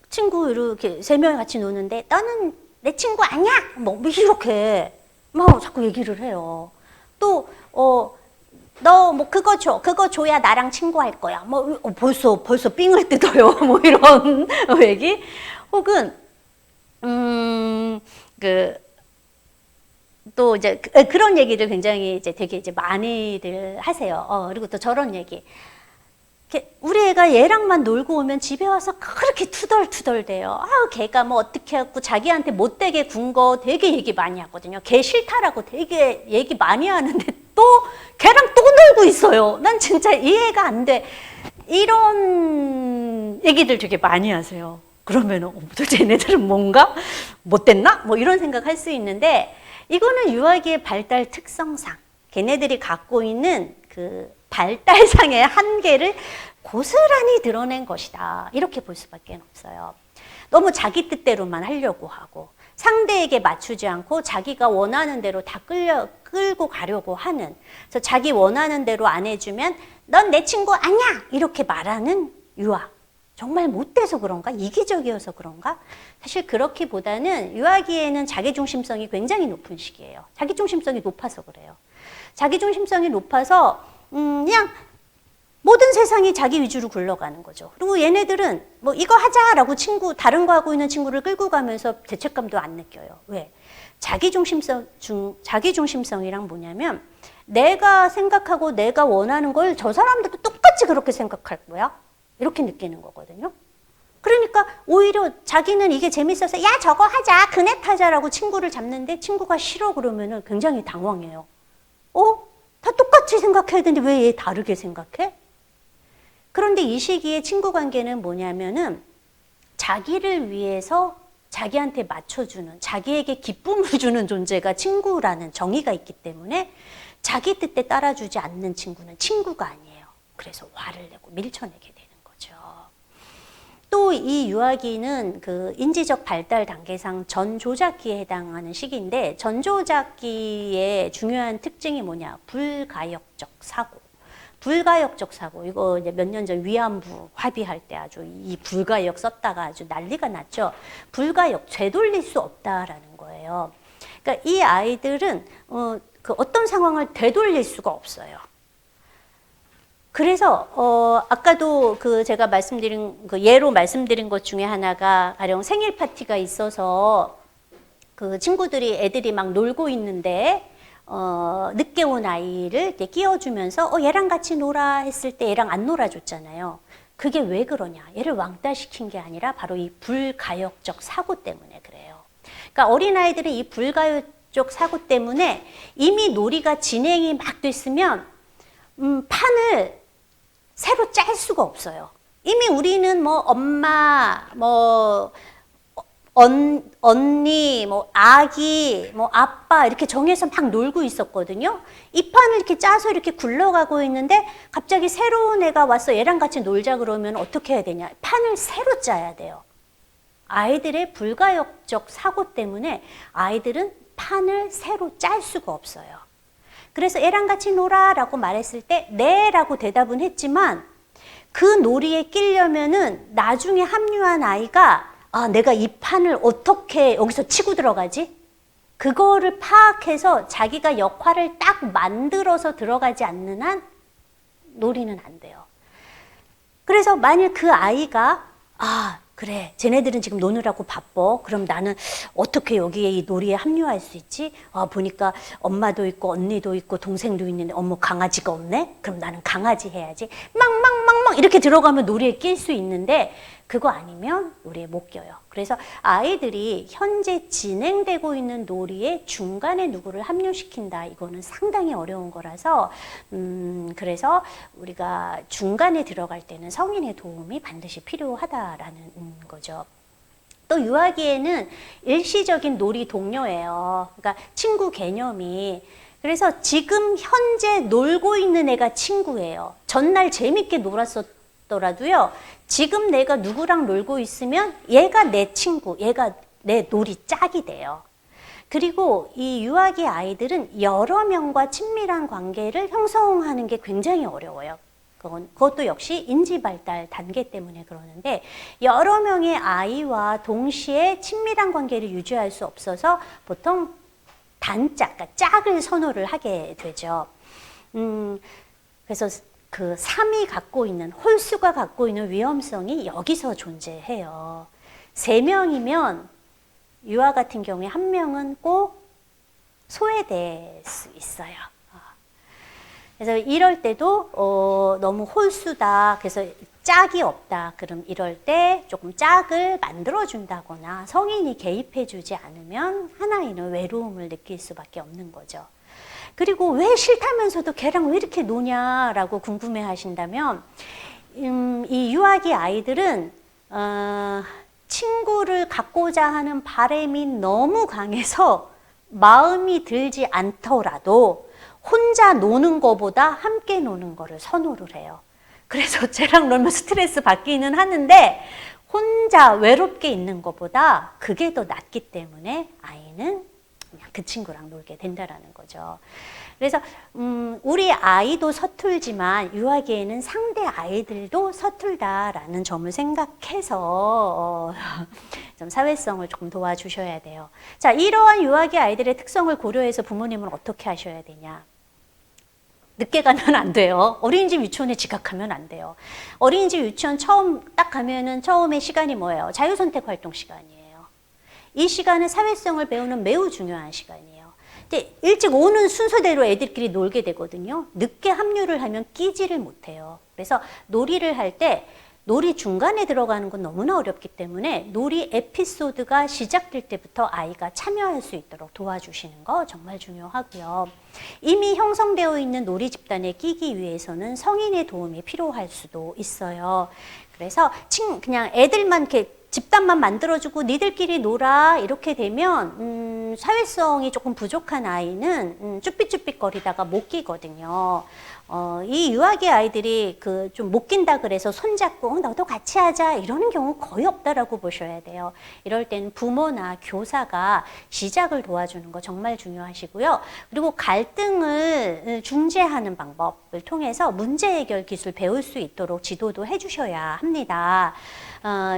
A: 친구 이렇게 3명이 같이 노는데, 너는 내 친구 아니야? 뭐 이렇게 막 자꾸 얘기를 해요. 또, 너 뭐 그거 줘야 나랑 친구할 거야. 뭐 벌써 삥을 뜯어요. 뭐 이런 얘기. 혹은 또 이제 그런 얘기를 굉장히 이제 되게 이제 많이들 하세요. 그리고 또 저런 얘기. 우리 애가 얘랑만 놀고 오면 집에 와서 그렇게 투덜투덜대요. 걔가 뭐 어떻게 하고 자기한테 못되게 군 거 되게 얘기 많이 하거든요. 걔 싫다라고 되게 얘기 많이 하는데 또 걔랑 또 놀고 있어요. 난 진짜 이해가 안 돼. 이런 얘기들 되게 많이 하세요. 그러면은 도대체 얘네들은 뭔가 못됐나? 뭐 이런 생각할 수 있는데 이거는 유아기의 발달 특성상 걔네들이 갖고 있는 그 발달상의 한계를 고스란히 드러낸 것이다. 이렇게 볼 수밖에 없어요. 너무 자기 뜻대로만 하려고 하고 상대에게 맞추지 않고 자기가 원하는 대로 다 끌고 가려고 하는, 그래서 자기 원하는 대로 안 해주면 넌 내 친구 아니야! 이렇게 말하는 유아. 정말 못돼서 그런가? 이기적이어서 그런가? 사실 그렇기보다는 유아기에는 자기중심성이 굉장히 높은 시기예요. 자기중심성이 높아서 그래요. 자기중심성이 높아서 그냥 모든 세상이 자기 위주로 굴러가는 거죠. 그리고 얘네들은 뭐 이거 하자라고 다른 거 하고 있는 친구를 끌고 가면서 죄책감도 안 느껴요. 왜? 자기중심성이랑 뭐냐면 내가 생각하고 내가 원하는 걸 저 사람들도 똑같이 그렇게 생각할 거야. 이렇게 느끼는 거거든요. 그러니까 오히려 자기는 이게 재밌어서 야 저거 하자 그네 타자라고 친구를 잡는데 친구가 싫어 그러면은 굉장히 당황해요. 다 똑같이 생각해야 되는데 왜 얘 다르게 생각해? 그런데 이 시기에 친구 관계는 뭐냐면은 자기를 위해서 자기한테 맞춰주는, 자기에게 기쁨을 주는 존재가 친구라는 정의가 있기 때문에 자기 뜻에 따라주지 않는 친구는 친구가 아니에요. 그래서 화를 내고 밀쳐내게 되는 거죠. 또 이 유아기는 그 인지적 발달 단계상 전조작기에 해당하는 시기인데 전조작기의 중요한 특징이 뭐냐? 불가역적 사고. 불가역적 사고, 이거 이제 몇 년 전 위안부 합의할 때 아주 이 불가역 썼다가 아주 난리가 났죠. 불가역, 되돌릴 수 없다라는 거예요. 그러니까 이 아이들은 어떤 상황을 되돌릴 수가 없어요. 그래서 아까도 제가 말씀드린 예로 말씀드린 것 중에 하나가 가령 생일 파티가 있어서 그 애들이 막 놀고 있는데 늦게 온 아이를 이렇게 끼워주면서 얘랑 같이 놀아 했을 때 얘랑 안 놀아줬잖아요. 그게 왜 그러냐? 얘를 왕따시킨 게 아니라 바로 이 불가역적 사고 때문에 그래요. 그러니까 어린아이들은 이 불가역적 사고 때문에 이미 놀이가 진행이 막 됐으면 판을 새로 짤 수가 없어요. 이미 우리는 뭐 엄마, 뭐 언니, 뭐 아기, 뭐 아빠 이렇게 정해서 막 놀고 있었거든요. 이 판을 이렇게 짜서 이렇게 굴러가고 있는데 갑자기 새로운 애가 와서 얘랑 같이 놀자 그러면 어떻게 해야 되냐? 판을 새로 짜야 돼요. 아이들의 불가역적 사고 때문에 아이들은 판을 새로 짤 수가 없어요. 그래서 애랑 같이 놀아 라고 말했을 때 네 라고 대답은 했지만 그 놀이에 끼려면은 나중에 합류한 아이가 내가 이 판을 어떻게 여기서 치고 들어가지? 그거를 파악해서 자기가 역할을 딱 만들어서 들어가지 않는 한 놀이는 안 돼요. 그래서 만일 그 아이가 그래 쟤네들은 지금 노느라고 바빠. 그럼 나는 어떻게 여기에 이 놀이에 합류할 수 있지? 보니까 엄마도 있고 언니도 있고 동생도 있는데 어머 강아지가 없네? 그럼 나는 강아지 해야지. 막 이렇게 들어가면 놀이에 낄 수 있는데 그거 아니면 놀이에 못 껴요. 그래서 아이들이 현재 진행되고 있는 놀이에 중간에 누구를 합류시킨다. 이거는 상당히 어려운 거라서 그래서 우리가 중간에 들어갈 때는 성인의 도움이 반드시 필요하다라는 거죠. 또 유아기에는 일시적인 놀이 동료예요. 그러니까 친구 개념이. 그래서 지금 현재 놀고 있는 애가 친구예요. 전날 재밌게 놀았었더라도요. 지금 내가 누구랑 놀고 있으면 얘가 내 친구, 얘가 내 놀이 짝이 돼요. 그리고 이 유아기 아이들은 여러 명과 친밀한 관계를 형성하는 게 굉장히 어려워요. 그것도 역시 인지발달 단계 때문에 그러는데 여러 명의 아이와 동시에 친밀한 관계를 유지할 수 없어서 보통 단짝, 그러니까 짝을 선호를 하게 되죠. 그래서 그 3이 갖고 있는, 홀수가 갖고 있는 위험성이 여기서 존재해요. 3명이면 유아 같은 경우에 1명은 꼭 소외될 수 있어요. 그래서 이럴 때도 너무 홀수다. 그래서 짝이 없다. 그럼 이럴 때 조금 짝을 만들어준다거나 성인이 개입해주지 않으면 한 아이는 외로움을 느낄 수밖에 없는 거죠. 그리고 왜 싫다면서도 걔랑 왜 이렇게 노냐라고 궁금해 하신다면 이 유아기 아이들은 친구를 갖고자 하는 바람이 너무 강해서 마음이 들지 않더라도 혼자 노는 것보다 함께 노는 거를 선호를 해요. 그래서 쟤랑 놀면 스트레스 받기는 하는데 혼자 외롭게 있는 것보다 그게 더 낫기 때문에 아이는 그냥 그 친구랑 놀게 된다라는 거죠. 그래서 우리 아이도 서툴지만 유아기에는 상대 아이들도 서툴다라는 점을 생각해서 좀 사회성을 조금 도와주셔야 돼요. 자, 이러한 유아기 아이들의 특성을 고려해서 부모님은 어떻게 하셔야 되냐? 늦게 가면 안 돼요. 어린이집 유치원에 지각하면 안 돼요. 어린이집 유치원 처음 딱 가면은 처음에 시간이 뭐예요? 자유선택 활동 시간이에요. 이 시간은 사회성을 배우는 매우 중요한 시간이에요. 이제 일찍 오는 순서대로 애들끼리 놀게 되거든요. 늦게 합류를 하면 끼지를 못해요. 그래서 놀이를 할 때 놀이 중간에 들어가는 건 너무나 어렵기 때문에 놀이 에피소드가 시작될 때부터 아이가 참여할 수 있도록 도와주시는 거 정말 중요하고요. 이미 형성되어 있는 놀이 집단에 끼기 위해서는 성인의 도움이 필요할 수도 있어요. 그래서 그냥 애들만 이렇게 집단만 만들어주고 니들끼리 놀아 이렇게 되면 사회성이 조금 부족한 아이는 쭈삣쭈삣거리다가 못 끼거든요. 이 유아기 아이들이 그 좀 못 낀다 그래서 손잡고 너도 같이 하자 이러는 경우 거의 없다라고 보셔야 돼요. 이럴 때는 부모나 교사가 시작을 도와주는 거 정말 중요하시고요. 그리고 갈등을 중재하는 방법을 통해서 문제 해결 기술 배울 수 있도록 지도도 해주셔야 합니다.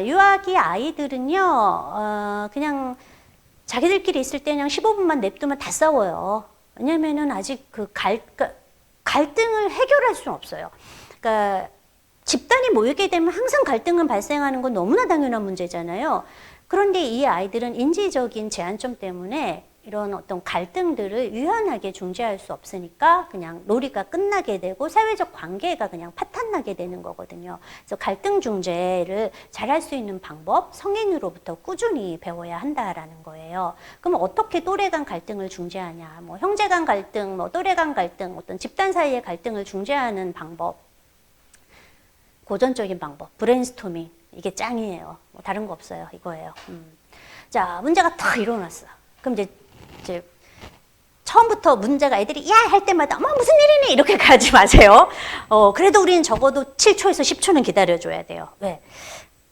A: 유아기 아이들은요, 그냥 자기들끼리 있을 때 그냥 15분만 냅두면 다 싸워요. 왜냐면은 아직 갈등을 해결할 수는 없어요. 그러니까 집단이 모이게 되면 항상 갈등은 발생하는 건 너무나 당연한 문제잖아요. 그런데 이 아이들은 인지적인 제한점 때문에 이런 어떤 갈등들을 유연하게 중재할 수 없으니까 그냥 놀이가 끝나게 되고 사회적 관계가 그냥 파탄나게 되는 거거든요. 그래서 갈등 중재를 잘할 수 있는 방법, 성인으로부터 꾸준히 배워야 한다라는 거예요. 그럼 어떻게 또래 간 갈등을 중재하냐? 뭐 형제 간 갈등, 뭐 또래 간 갈등, 어떤 집단 사이의 갈등을 중재하는 방법. 고전적인 방법, 브레인스토밍. 이게 짱이에요. 뭐 다른 거 없어요. 이거예요. 자, 문제가 탁 일어났어. 그럼 이제 처음부터 문제가 애들이 야 할 때마다 어머 무슨 일이니 이렇게 가지 마세요. 그래도 우리는 적어도 7초에서 10초는 기다려줘야 돼요. 왜?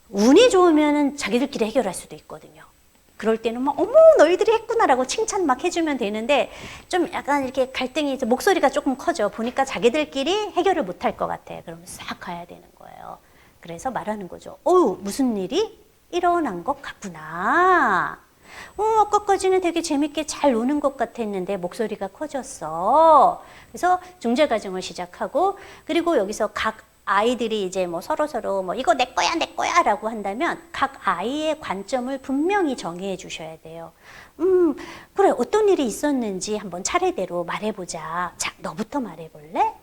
A: 운이 좋으면은 자기들끼리 해결할 수도 있거든요. 그럴 때는 막 어머 너희들이 했구나라고 칭찬 막 해주면 되는데 좀 약간 이렇게 갈등이 목소리가 조금 커져 보니까 자기들끼리 해결을 못할 것 같아. 그러면 싹 가야 되는 거예요. 그래서 말하는 거죠. 무슨 일이 일어난 것 같구나. 아까까지는 되게 재밌게 잘 노는 것 같았는데 목소리가 커졌어. 그래서 중재 과정을 시작하고 그리고 여기서 각 아이들이 이제 뭐 서로 뭐 이거 내 거야 라고 한다면 각 아이의 관점을 분명히 정의해 주셔야 돼요. 그래 어떤 일이 있었는지 한번 차례대로 말해보자. 자 너부터 말해볼래?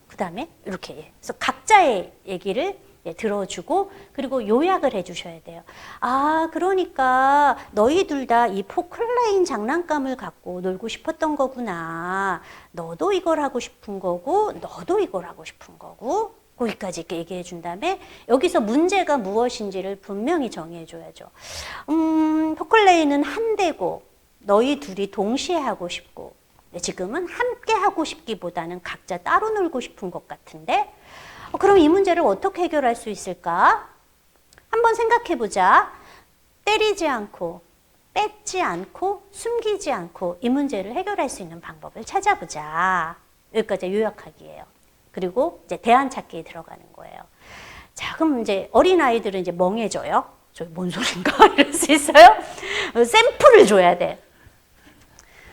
A: 그 다음에 이렇게 그래서 각자의 얘기를 들어주고 그리고 요약을 해주셔야 돼요. 그러니까 너희 둘 다 이 포클레인 장난감을 갖고 놀고 싶었던 거구나. 너도 이걸 하고 싶은 거고 너도 이걸 하고 싶은 거고 거기까지 이렇게 얘기해 준 다음에 여기서 문제가 무엇인지를 분명히 정의해 줘야죠. 포클레인은 한 대고 너희 둘이 동시에 하고 싶고 지금은 함께 하고 싶기보다는 각자 따로 놀고 싶은 것 같은데 그럼 이 문제를 어떻게 해결할 수 있을까? 한번 생각해 보자. 때리지 않고, 뺏지 않고, 숨기지 않고 이 문제를 해결할 수 있는 방법을 찾아보자. 여기까지 요약하기예요. 그리고 이제 대안 찾기에 들어가는 거예요. 자, 그럼 이제 어린아이들은 이제 멍해져요. 저기 뭔 소린가? 이럴 수 있어요. 샘플을 줘야 돼.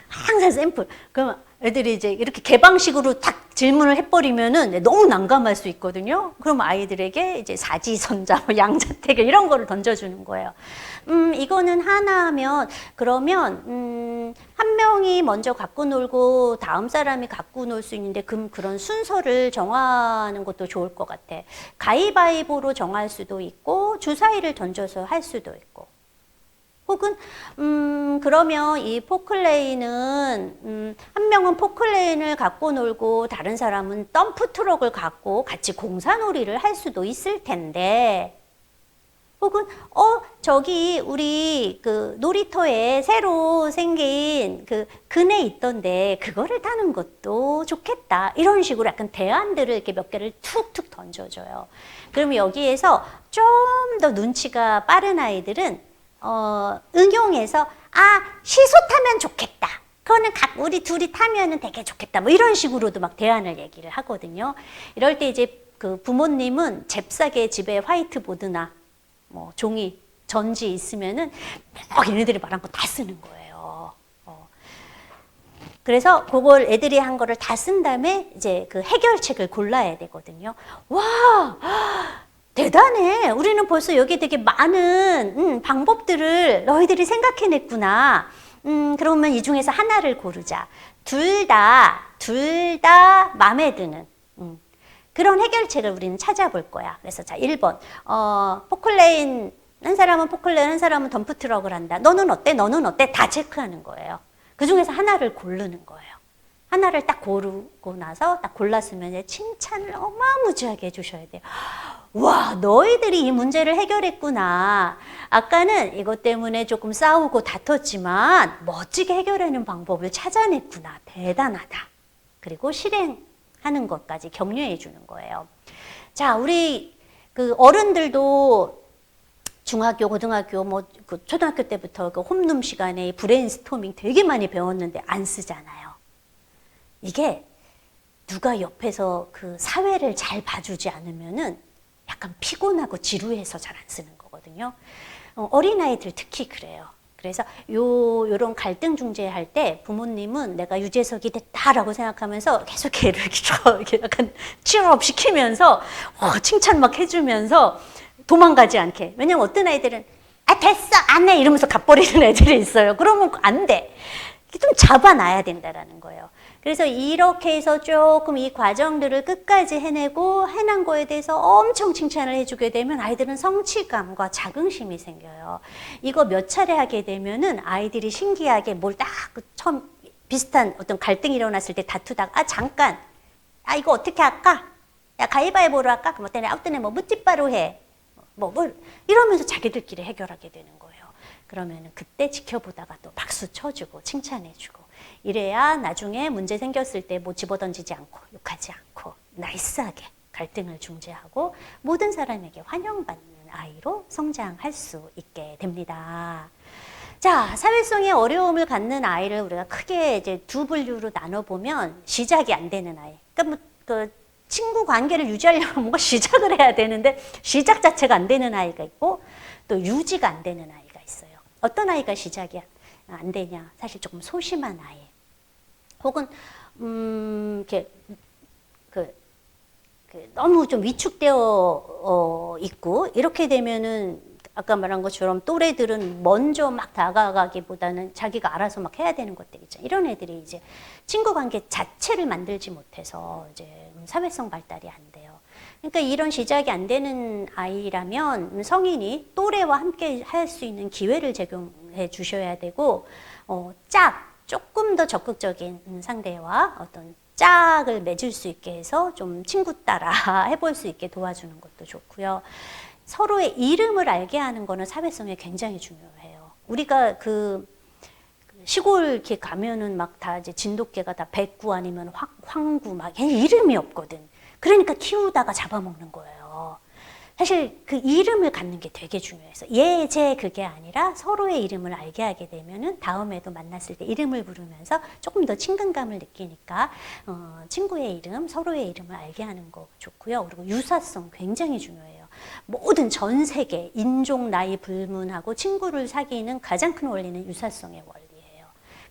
A: 항상 샘플. 그럼 애들이 이제 이렇게 개방식으로 딱 질문을 해버리면은 너무 난감할 수 있거든요. 그럼 아이들에게 이제 사지선자, 뭐 양자택일 이런 거를 던져주는 거예요. 이거는 하나면 그러면 한 명이 먼저 갖고 놀고 다음 사람이 갖고 놀 수 있는데 그런 순서를 정하는 것도 좋을 것 같아. 가위바위보로 정할 수도 있고 주사위를 던져서 할 수도 있고. 혹은 그러면 이 포클레인은 한 명은 포클레인을 갖고 놀고 다른 사람은 덤프 트럭을 갖고 같이 공사놀이를 할 수도 있을 텐데 혹은 저기 우리 그 놀이터에 새로 생긴 그 그네 있던데 그거를 타는 것도 좋겠다. 이런 식으로 약간 대안들을 이렇게 몇 개를 툭툭 던져줘요. 그러면 여기에서 좀 더 눈치가 빠른 아이들은 응용해서 시소 타면 좋겠다. 그거는 우리 둘이 타면은 되게 좋겠다. 뭐 이런 식으로도 막 대안을 얘기를 하거든요. 이럴 때 이제 그 부모님은 잽싸게 집에 화이트보드나 뭐 종이, 전지 있으면은 막 얘네들이 말한 거 다 쓰는 거예요. 그래서 그걸 애들이 한 거를 다 쓴 다음에 이제 그 해결책을 골라야 되거든요. 와, 대단해. 우리는 벌써 여기 되게 많은 방법들을 너희들이 생각해냈구나. 그러면 이 중에서 하나를 고르자. 둘 다 마음에 드는 그런 해결책을 우리는 찾아볼 거야. 그래서 자, 1번. 포클레인, 한 사람은 포클레인, 한 사람은 덤프트럭을 한다. 너는 어때? 너는 어때? 다 체크하는 거예요. 그 중에서 하나를 고르는 거예요. 하나를 딱 고르고 나서 딱 골랐으면 칭찬을 어마무지하게 해주셔야 돼요. 와, 너희들이 이 문제를 해결했구나. 아까는 이것 때문에 조금 싸우고 다퉜지만 멋지게 해결하는 방법을 찾아냈구나. 대단하다. 그리고 실행하는 것까지 격려해 주는 거예요. 자, 우리 그 어른들도 중학교, 고등학교, 뭐 그 초등학교 때부터 그 홈룸 시간에 브레인스토밍 되게 많이 배웠는데 안 쓰잖아요. 이게 누가 옆에서 그 사회를 잘 봐주지 않으면은 약간 피곤하고 지루해서 잘 안 쓰는 거거든요. 어린아이들 특히 그래요. 그래서 요런 갈등 중재할 때 부모님은 내가 유재석이 됐다라고 생각하면서 계속 걔를 이렇게 약간 치유업 시키면서 칭찬 막 해주면서 도망가지 않게. 왜냐면 어떤 아이들은 됐어 안 해 이러면서 가버리는 애들이 있어요. 그러면 안 돼. 좀 잡아놔야 된다라는 거예요. 그래서 이렇게 해서 조금 이 과정들을 끝까지 해낸 거에 대해서 엄청 칭찬을 해주게 되면 아이들은 성취감과 자긍심이 생겨요. 이거 몇 차례 하게 되면은 아이들이 신기하게 뭘 딱 처음 비슷한 어떤 갈등이 일어났을 때 다투다가 잠깐 이거 어떻게 할까? 야 가위바위보로 할까? 그럼 어떤 애 어떤 애 뭐 묻지바로 해. 뭐 이러면서 자기들끼리 해결하게 되는 거예요. 그러면 그때 지켜보다가 또 박수 쳐주고 칭찬해주고 이래야 나중에 문제 생겼을 때 뭐 집어던지지 않고 욕하지 않고 나이스하게 갈등을 중재하고 모든 사람에게 환영받는 아이로 성장할 수 있게 됩니다. 자, 사회성의 어려움을 갖는 아이를 우리가 크게 이제 두 분류로 나눠보면 시작이 안 되는 아이. 그러니까 그 친구 관계를 유지하려면 뭔가 시작을 해야 되는데 시작 자체가 안 되는 아이가 있고 또 유지가 안 되는 아이가 있어요. 어떤 아이가 시작이 안 되냐? 사실 조금 소심한 아이. 혹은 이렇게 너무 좀 위축되어 있고 이렇게 되면은 아까 말한 것처럼 또래들은 먼저 막 다가가기보다는 자기가 알아서 막 해야 되는 것들 있죠. 이런 애들이 이제 친구 관계 자체를 만들지 못해서 이제 사회성 발달이 안 돼요. 그러니까 이런 시작이 안 되는 아이라면 성인이 또래와 함께 할 수 있는 기회를 제공해 주셔야 되고, 조금 더 적극적인 상대와 어떤 짝을 맺을 수 있게 해서 좀 친구 따라 해볼 수 있게 도와주는 것도 좋고요. 서로의 이름을 알게 하는 거는 사회성에 굉장히 중요해요. 우리가 그 시골 이렇게 가면은 막 다 이제 진돗개가 다 백구 아니면 황구 막 이름이 없거든. 그러니까 키우다가 잡아먹는 거예요. 사실 그 이름을 갖는 게 되게 중요해서 얘, 쟤 그게 아니라 서로의 이름을 알게 하게 되면은 다음에도 만났을 때 이름을 부르면서 조금 더 친근감을 느끼니까 친구의 이름, 서로의 이름을 알게 하는 거 좋고요. 그리고 유사성 굉장히 중요해요. 모든 전 세계 인종, 나이 불문하고 친구를 사귀는 가장 큰 원리는 유사성의 원리예요.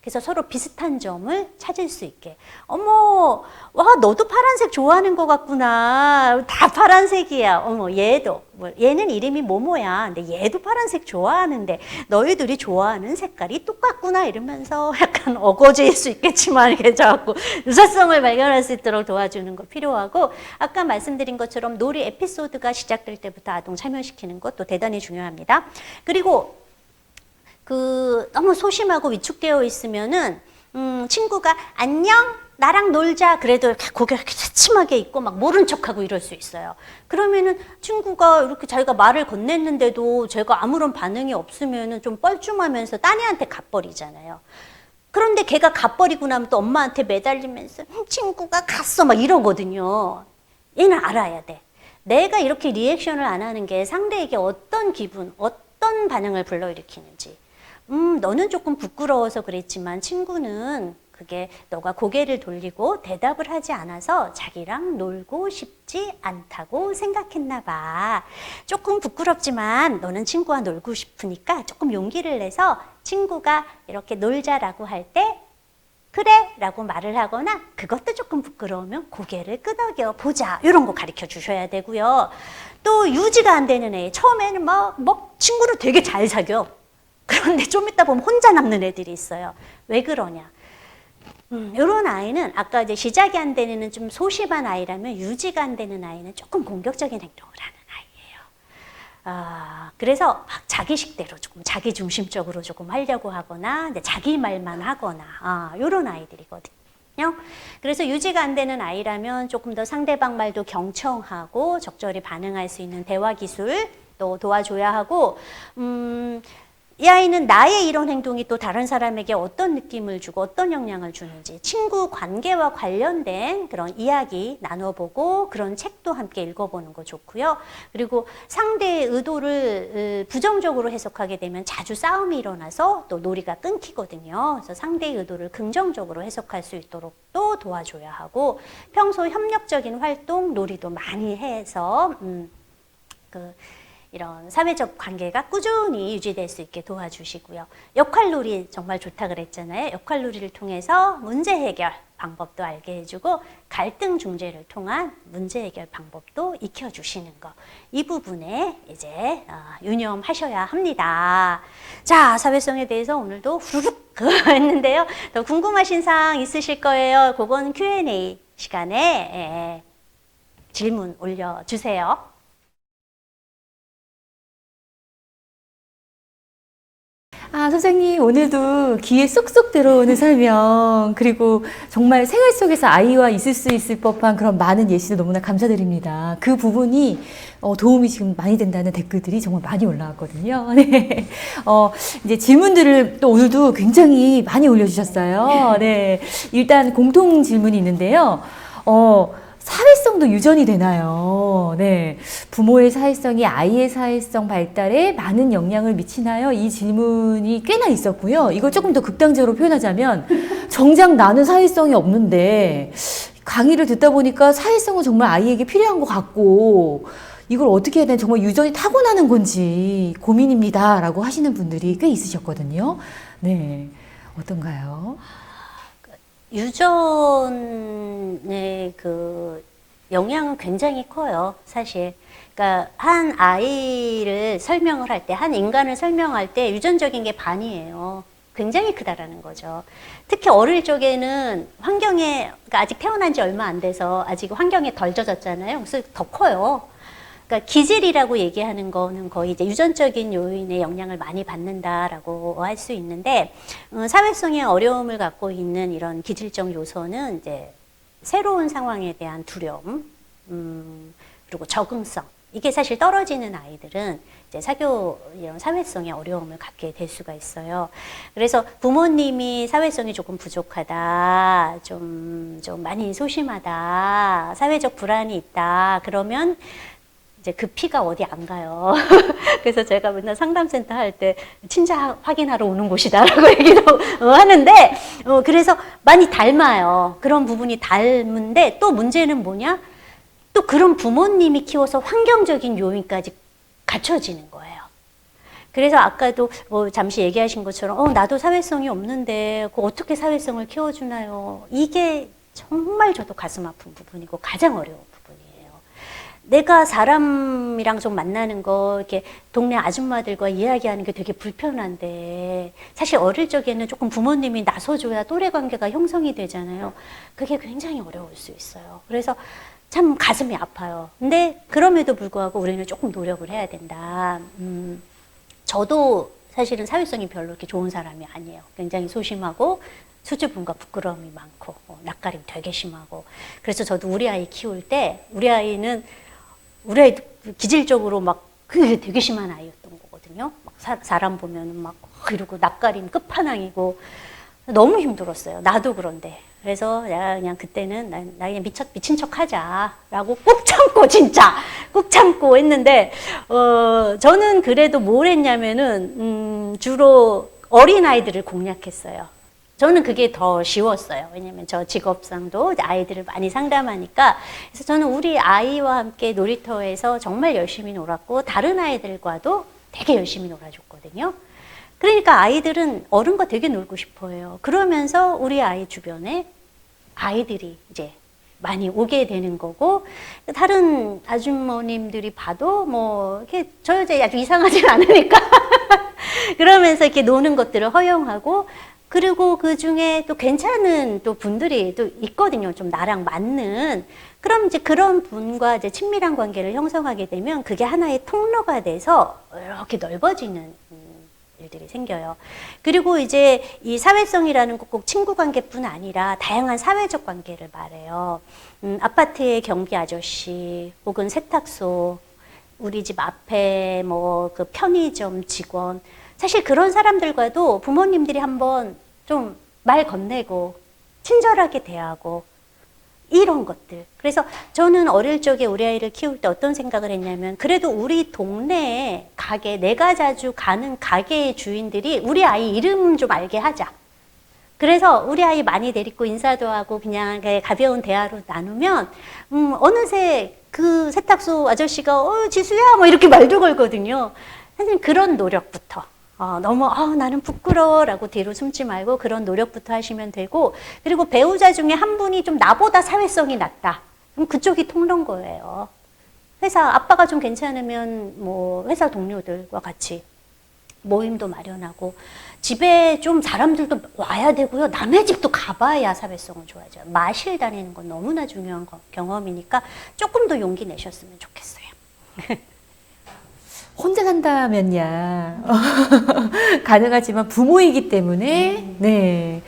A: 그래서 서로 비슷한 점을 찾을 수 있게. 어머, 와, 너도 파란색 좋아하는 것 같구나. 다 파란색이야. 어머, 얘도. 얘는 이름이 뭐뭐야. 근데 얘도 파란색 좋아하는데 너희들이 좋아하는 색깔이 똑같구나. 이러면서 약간 어거지일 수 있겠지만 이게 자꾸 유사성을 발견할 수 있도록 도와주는 거 필요하고, 아까 말씀드린 것처럼 놀이 에피소드가 시작될 때부터 아동 참여시키는 것도 대단히 중요합니다. 그리고 너무 소심하고 위축되어 있으면은, 친구가 안녕? 나랑 놀자. 그래도 이렇게 고개를 이렇게 새침하게 있고 막 모른 척하고 이럴 수 있어요. 그러면은 친구가 이렇게 자기가 말을 건넸는데도 제가 아무런 반응이 없으면은 좀 뻘쭘하면서 딴 애한테 가버리잖아요. 그런데 걔가 가버리고 나면 또 엄마한테 매달리면서 친구가 갔어. 막 이러거든요. 얘는 알아야 돼. 내가 이렇게 리액션을 안 하는 게 상대에게 어떤 기분, 어떤 어떤 반응을 불러일으키는지. 너는 조금 부끄러워서 그랬지만 친구는 그게 너가 고개를 돌리고 대답을 하지 않아서 자기랑 놀고 싶지 않다고 생각했나 봐. 조금 부끄럽지만 너는 친구와 놀고 싶으니까 조금 용기를 내서 친구가 이렇게 놀자라고 할 때 그래 라고 말을 하거나 그것도 조금 부끄러우면 고개를 끄덕여 보자 이런 거 가르쳐 주셔야 되고요. 또 유지가 안 되는 애 처음에는 막 친구를 되게 잘 사겨. 그런데 좀 이따 보면 혼자 남는 애들이 있어요. 왜 그러냐? 이런 아이는 아까 이제 시작이 안 되는 애는 좀 소심한 아이라면 유지가 안 되는 아이는 조금 공격적인 행동을 하는 아이예요. 그래서 막 자기식대로 조금 자기중심적으로 조금 하려고 하거나 자기 말만 하거나 이런 아이들이거든요. 그래서 유지가 안 되는 아이라면 조금 더 상대방 말도 경청하고 적절히 반응할 수 있는 대화 기술 또 도와줘야 하고 이 아이는 나의 이런 행동이 또 다른 사람에게 어떤 느낌을 주고 어떤 영향을 주는지 친구 관계와 관련된 그런 이야기 나눠보고 그런 책도 함께 읽어보는 거 좋고요. 그리고 상대의 의도를 부정적으로 해석하게 되면 자주 싸움이 일어나서 또 놀이가 끊기거든요. 그래서 상대의 의도를 긍정적으로 해석할 수 있도록 또 도와줘야 하고 평소 협력적인 활동, 놀이도 많이 해서 이런 사회적 관계가 꾸준히 유지될 수 있게 도와주시고요. 역할놀이 정말 좋다 그랬잖아요. 역할놀이를 통해서 문제 해결 방법도 알게 해주고 갈등 중재를 통한 문제 해결 방법도 익혀주시는 거. 이 부분에 이제 유념하셔야 합니다. 자, 사회성에 대해서 오늘도 후루룩 했는데요. 더 궁금하신 사항 있으실 거예요. 그건 Q&A 시간에 질문 올려주세요.
B: 선생님, 오늘도 귀에 쏙쏙 들어오는 설명, 그리고 정말 생활 속에서 아이와 있을 수 있을 법한 그런 많은 예시도 너무나 감사드립니다. 그 부분이 도움이 지금 많이 된다는 댓글들이 정말 많이 올라왔거든요. 네. 이제 질문들을 또 오늘도 굉장히 많이 올려주셨어요. 네. 일단 공통 질문이 있는데요. 사회성도 유전이 되나요? 네. 부모의 사회성이 아이의 사회성 발달에 많은 영향을 미치나요? 이 질문이 꽤나 있었고요. 이걸 조금 더 극단적으로 표현하자면, 정작 나는 사회성이 없는데, 강의를 듣다 보니까 사회성은 정말 아이에게 필요한 것 같고, 이걸 어떻게 해야 되나 정말 유전이 타고나는 건지 고민입니다. 라고 하시는 분들이 꽤 있으셨거든요. 네. 어떤가요?
A: 유전의 그 영향은 굉장히 커요, 사실. 그러니까 한 아이를 설명을 할 때, 한 인간을 설명할 때 유전적인 게 반이에요. 굉장히 크다라는 거죠. 특히 어릴 적에는 환경에, 그러니까 아직 태어난 지 얼마 안 돼서 아직 환경에 덜 젖었잖아요. 그래서 더 커요. 그러니까 기질이라고 얘기하는 거는 거의 이제 유전적인 요인의 영향을 많이 받는다라고 할 수 있는데, 사회성의 어려움을 갖고 있는 이런 기질적 요소는 이제 새로운 상황에 대한 두려움, 그리고 적응성. 이게 사실 떨어지는 아이들은 이제 이런 사회성의 어려움을 갖게 될 수가 있어요. 그래서 부모님이 사회성이 조금 부족하다, 좀 많이 소심하다, 사회적 불안이 있다, 그러면 이제 그 피가 어디 안 가요. 그래서 제가 맨날 상담센터 할 때 친자 확인하러 오는 곳이다라고 얘기도 하는데, 그래서 많이 닮아요. 그런 부분이 닮은데 또 문제는 뭐냐? 또 그런 부모님이 키워서 환경적인 요인까지 갖춰지는 거예요. 그래서 아까도 잠시 얘기하신 것처럼 나도 사회성이 없는데 어떻게 사회성을 키워주나요? 이게 정말 저도 가슴 아픈 부분이고 가장 어려운 부분이에요. 내가 사람이랑 좀 만나는 거, 이렇게 동네 아줌마들과 이야기하는 게 되게 불편한데, 사실 어릴 적에는 조금 부모님이 나서줘야 또래 관계가 형성이 되잖아요. 그게 굉장히 어려울 수 있어요. 그래서 참 가슴이 아파요. 근데 그럼에도 불구하고 우리는 조금 노력을 해야 된다. 저도 사실은 사회성이 별로 이렇게 좋은 사람이 아니에요. 굉장히 소심하고, 수줍음과 부끄러움이 많고, 낯가림 되게 심하고. 그래서 저도 우리 아이 키울 때, 우리 아이도 기질적으로 막 그게 되게 심한 아이였던 거거든요. 막 사람 보면은 막 이러고 낯가림 끝판왕이고 너무 힘들었어요. 나도 그런데. 그래서 내가 그냥 그때는 나 그냥 미친 척 하자라고 꾹 참고 진짜 꾹 참고 했는데 저는 그래도 뭘 했냐면은 주로 어린아이들을 공략했어요. 저는 그게 더 쉬웠어요. 왜냐면 저 직업상도 아이들을 많이 상담하니까. 그래서 저는 우리 아이와 함께 놀이터에서 정말 열심히 놀았고 다른 아이들과도 되게 열심히 놀아줬거든요. 그러니까 아이들은 어른과 되게 놀고 싶어 해요. 그러면서 우리 아이 주변에 아이들이 이제 많이 오게 되는 거고, 다른 아주머님들이 봐도 뭐, 이렇게 저 여자 아주 이상하진 않으니까. 그러면서 이렇게 노는 것들을 허용하고, 그리고 그 중에 또 괜찮은 또 분들이 또 있거든요. 좀 나랑 맞는. 그럼 이제 그런 분과 이제 친밀한 관계를 형성하게 되면 그게 하나의 통로가 돼서 이렇게 넓어지는 일들이 생겨요. 그리고 이제 이 사회성이라는 거 꼭 친구 관계뿐 아니라 다양한 사회적 관계를 말해요. 아파트의 경비 아저씨, 혹은 세탁소, 우리 집 앞에 뭐 그 편의점 직원, 사실 그런 사람들과도 부모님들이 한번 좀 말 건네고 친절하게 대하고 이런 것들. 그래서 저는 어릴 적에 우리 아이를 키울 때 어떤 생각을 했냐면, 그래도 우리 동네에 가게, 내가 자주 가는 가게의 주인들이 우리 아이 이름 좀 알게 하자. 그래서 우리 아이 많이 데리고 인사도 하고 그냥 가벼운 대화로 나누면 어느새 그 세탁소 아저씨가 지수야 뭐 이렇게 말도 걸거든요. 사실 그런 노력부터 너무 나는 부끄러워 라고 뒤로 숨지 말고 그런 노력부터 하시면 되고, 그리고 배우자 중에 한 분이 좀 나보다 사회성이 낮다. 그럼 그쪽이 통로인 거예요. 회사 아빠가 좀 괜찮으면 뭐 회사 동료들과 같이 모임도 마련하고, 집에 좀 사람들도 와야 되고요. 남의 집도 가봐야 사회성을 좋아하죠. 마실 다니는 건 너무나 중요한 경험이니까 조금 더 용기 내셨으면 좋겠어요.
B: 혼자 산다면야 가능하지만 부모이기 때문에 네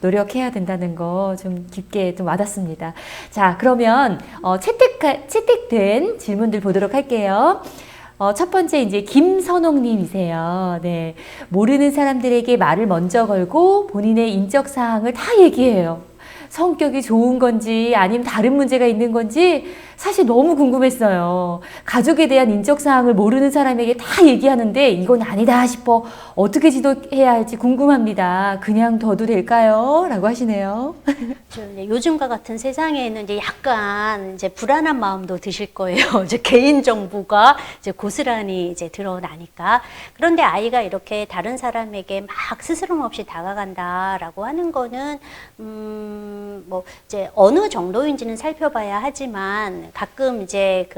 B: 노력해야 된다는 거 좀 깊게 좀 와닿습니다. 자, 그러면 채택된 질문들 보도록 할게요. 첫 번째 이제 김선홍님이세요. 네, 모르는 사람들에게 말을 먼저 걸고 본인의 인적 사항을 다 얘기해요. 성격이 좋은 건지 아니면 다른 문제가 있는 건지 사실 너무 궁금했어요. 가족에 대한 인적사항을 모르는 사람에게 다 얘기하는데 이건 아니다 싶어 어떻게 지도해야 할지 궁금합니다. 그냥 둬도 될까요? 라고 하시네요.
A: 요즘과 같은 세상에는 이제 약간 이제 불안한 마음도 드실 거예요. 이제 개인 정보가 이제 고스란히 이제 드러나니까. 그런데 아이가 이렇게 다른 사람에게 막 스스럼 없이 다가간다라고 하는 거는 뭐 이제 어느 정도인지는 살펴봐야 하지만, 가끔 이제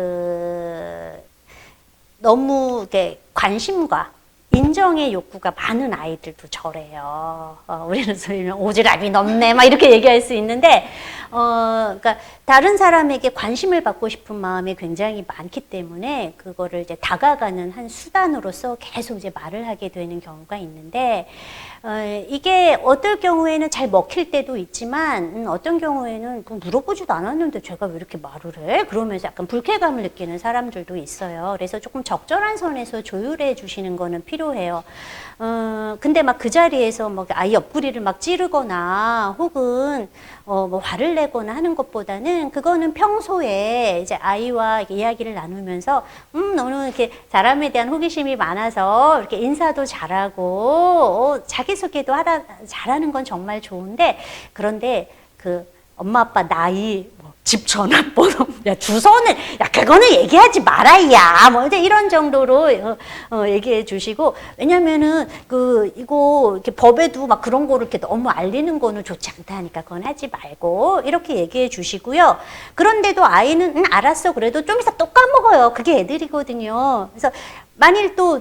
A: 너무 이렇게 관심과 인정의 욕구가 많은 아이들도 저래요. 우리는 소리는 오지랖이 넓네 막 이렇게 얘기할 수 있는데, 그러니까 다른 사람에게 관심을 받고 싶은 마음이 굉장히 많기 때문에 그거를 이제 다가가는 한 수단으로서 계속 이제 말을 하게 되는 경우가 있는데, 이게 어떨 경우에는 잘 먹힐 때도 있지만, 어떤 경우에는 물어보지도 않았는데 제가 왜 이렇게 말을 해? 그러면서 약간 불쾌감을 느끼는 사람들도 있어요. 그래서 조금 적절한 선에서 조율해 주시는 거는 필요해요. 근데 막 그 자리에서 뭐 아이 옆구리를 막 찌르거나 혹은 뭐 화를 내거나 하는 것보다는, 그거는 평소에 이제 아이와 이야기를 나누면서 너는 이렇게 사람에 대한 호기심이 많아서 이렇게 인사도 잘하고 자기소개도 잘하는 건 정말 좋은데, 그런데 그 엄마 아빠 나이, 집 전화번호, 야 주소는 야 그거는 얘기하지 말아야 뭐 이제 이런 정도로 얘기해 주시고, 왜냐면은 이거 이렇게 법에도 막 그런 거를 이렇게 너무 알리는 거는 좋지 않다니까 그건 하지 말고 이렇게 얘기해 주시고요. 그런데도 아이는 알았어 그래도 좀 이따 또 까먹어요. 그게 애들이거든요. 그래서 만일 또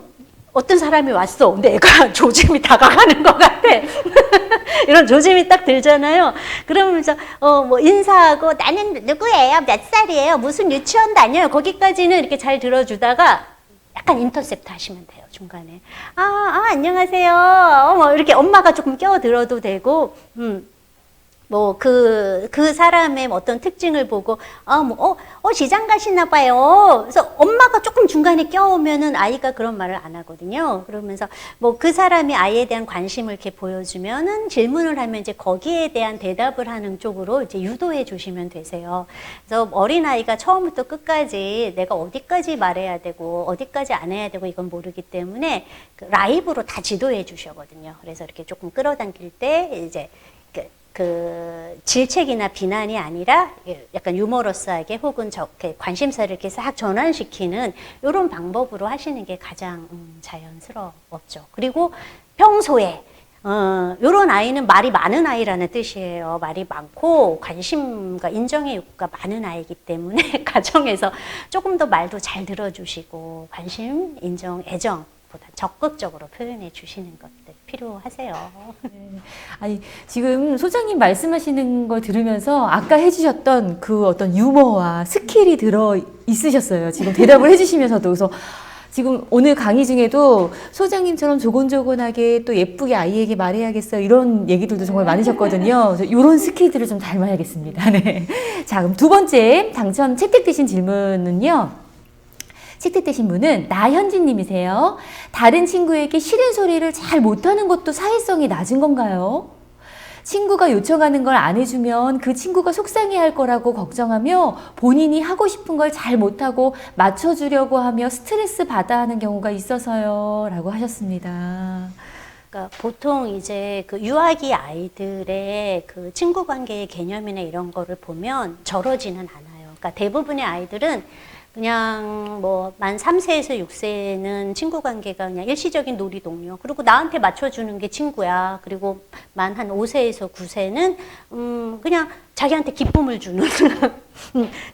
A: 어떤 사람이 왔어. 근데 애가 조짐이 다가가는 것 같아. 이런 조짐이 딱 들잖아요. 그러면서, 뭐, 인사하고, 나는 누구예요? 몇 살이에요? 무슨 유치원 다녀요? 거기까지는 이렇게 잘 들어주다가, 약간 인터셉트 하시면 돼요, 중간에. 안녕하세요. 뭐, 이렇게 엄마가 조금 껴들어도 되고, 뭐 그 사람의 어떤 특징을 보고 시장 가시나 봐요. 그래서 엄마가 조금 중간에 껴오면은 아이가 그런 말을 안 하거든요. 그러면서 뭐 그 사람이 아이에 대한 관심을 이렇게 보여주면은 질문을 하면 이제 거기에 대한 대답을 하는 쪽으로 이제 유도해 주시면 되세요. 그래서 어린아이가 처음부터 끝까지 내가 어디까지 말해야 되고 어디까지 안 해야 되고 이건 모르기 때문에 그 라이브로 다 지도해 주셔거든요. 그래서 이렇게 조금 끌어당길 때 이제 그 질책이나 비난이 아니라 약간 유머러스하게 혹은 관심사를 이렇게 싹 전환시키는 이런 방법으로 하시는 게 가장 자연스러웠죠. 그리고 평소에 요런 아이는 말이 많은 아이라는 뜻이에요. 말이 많고 관심과 인정의 욕구가 많은 아이이기 때문에 가정에서 조금 더 말도 잘 들어주시고 관심, 인정, 애정보다 적극적으로 표현해 주시는 것들 필요하세요.
B: 네. 아니, 지금 소장님 말씀하시는 거 들으면서 아까 해주셨던 그 어떤 유머와 스킬이 들어 있으셨어요. 지금 대답을 해주시면서도. 그래서 지금 오늘 강의 중에도 소장님처럼 조곤조곤하게 또 예쁘게 아이에게 말해야겠어요. 이런 얘기들도 정말 많으셨거든요. 이런 스킬들을 좀 닮아야겠습니다. 네. 자, 그럼 두 번째 당첨 채택되신 질문은요. 채택되신 분은 나현진 님이세요. 다른 친구에게 싫은 소리를 잘 못하는 것도 사회성이 낮은 건가요? 친구가 요청하는 걸 안 해주면 그 친구가 속상해할 거라고 걱정하며 본인이 하고 싶은 걸 잘 못하고 맞춰주려고 하며 스트레스 받아 하는 경우가 있어서요. 라고 하셨습니다.
A: 그러니까 보통 이제 그 유아기 아이들의 그 친구 관계의 개념이나 이런 거를 보면 저러지는 않아요. 그러니까 대부분의 아이들은 그냥 뭐 만 3세에서 6세는 친구 관계가 그냥 일시적인 놀이 동료. 그리고 나한테 맞춰주는 게 친구야. 그리고 만 한 5세에서 9세는 그냥 자기한테 기쁨을 주는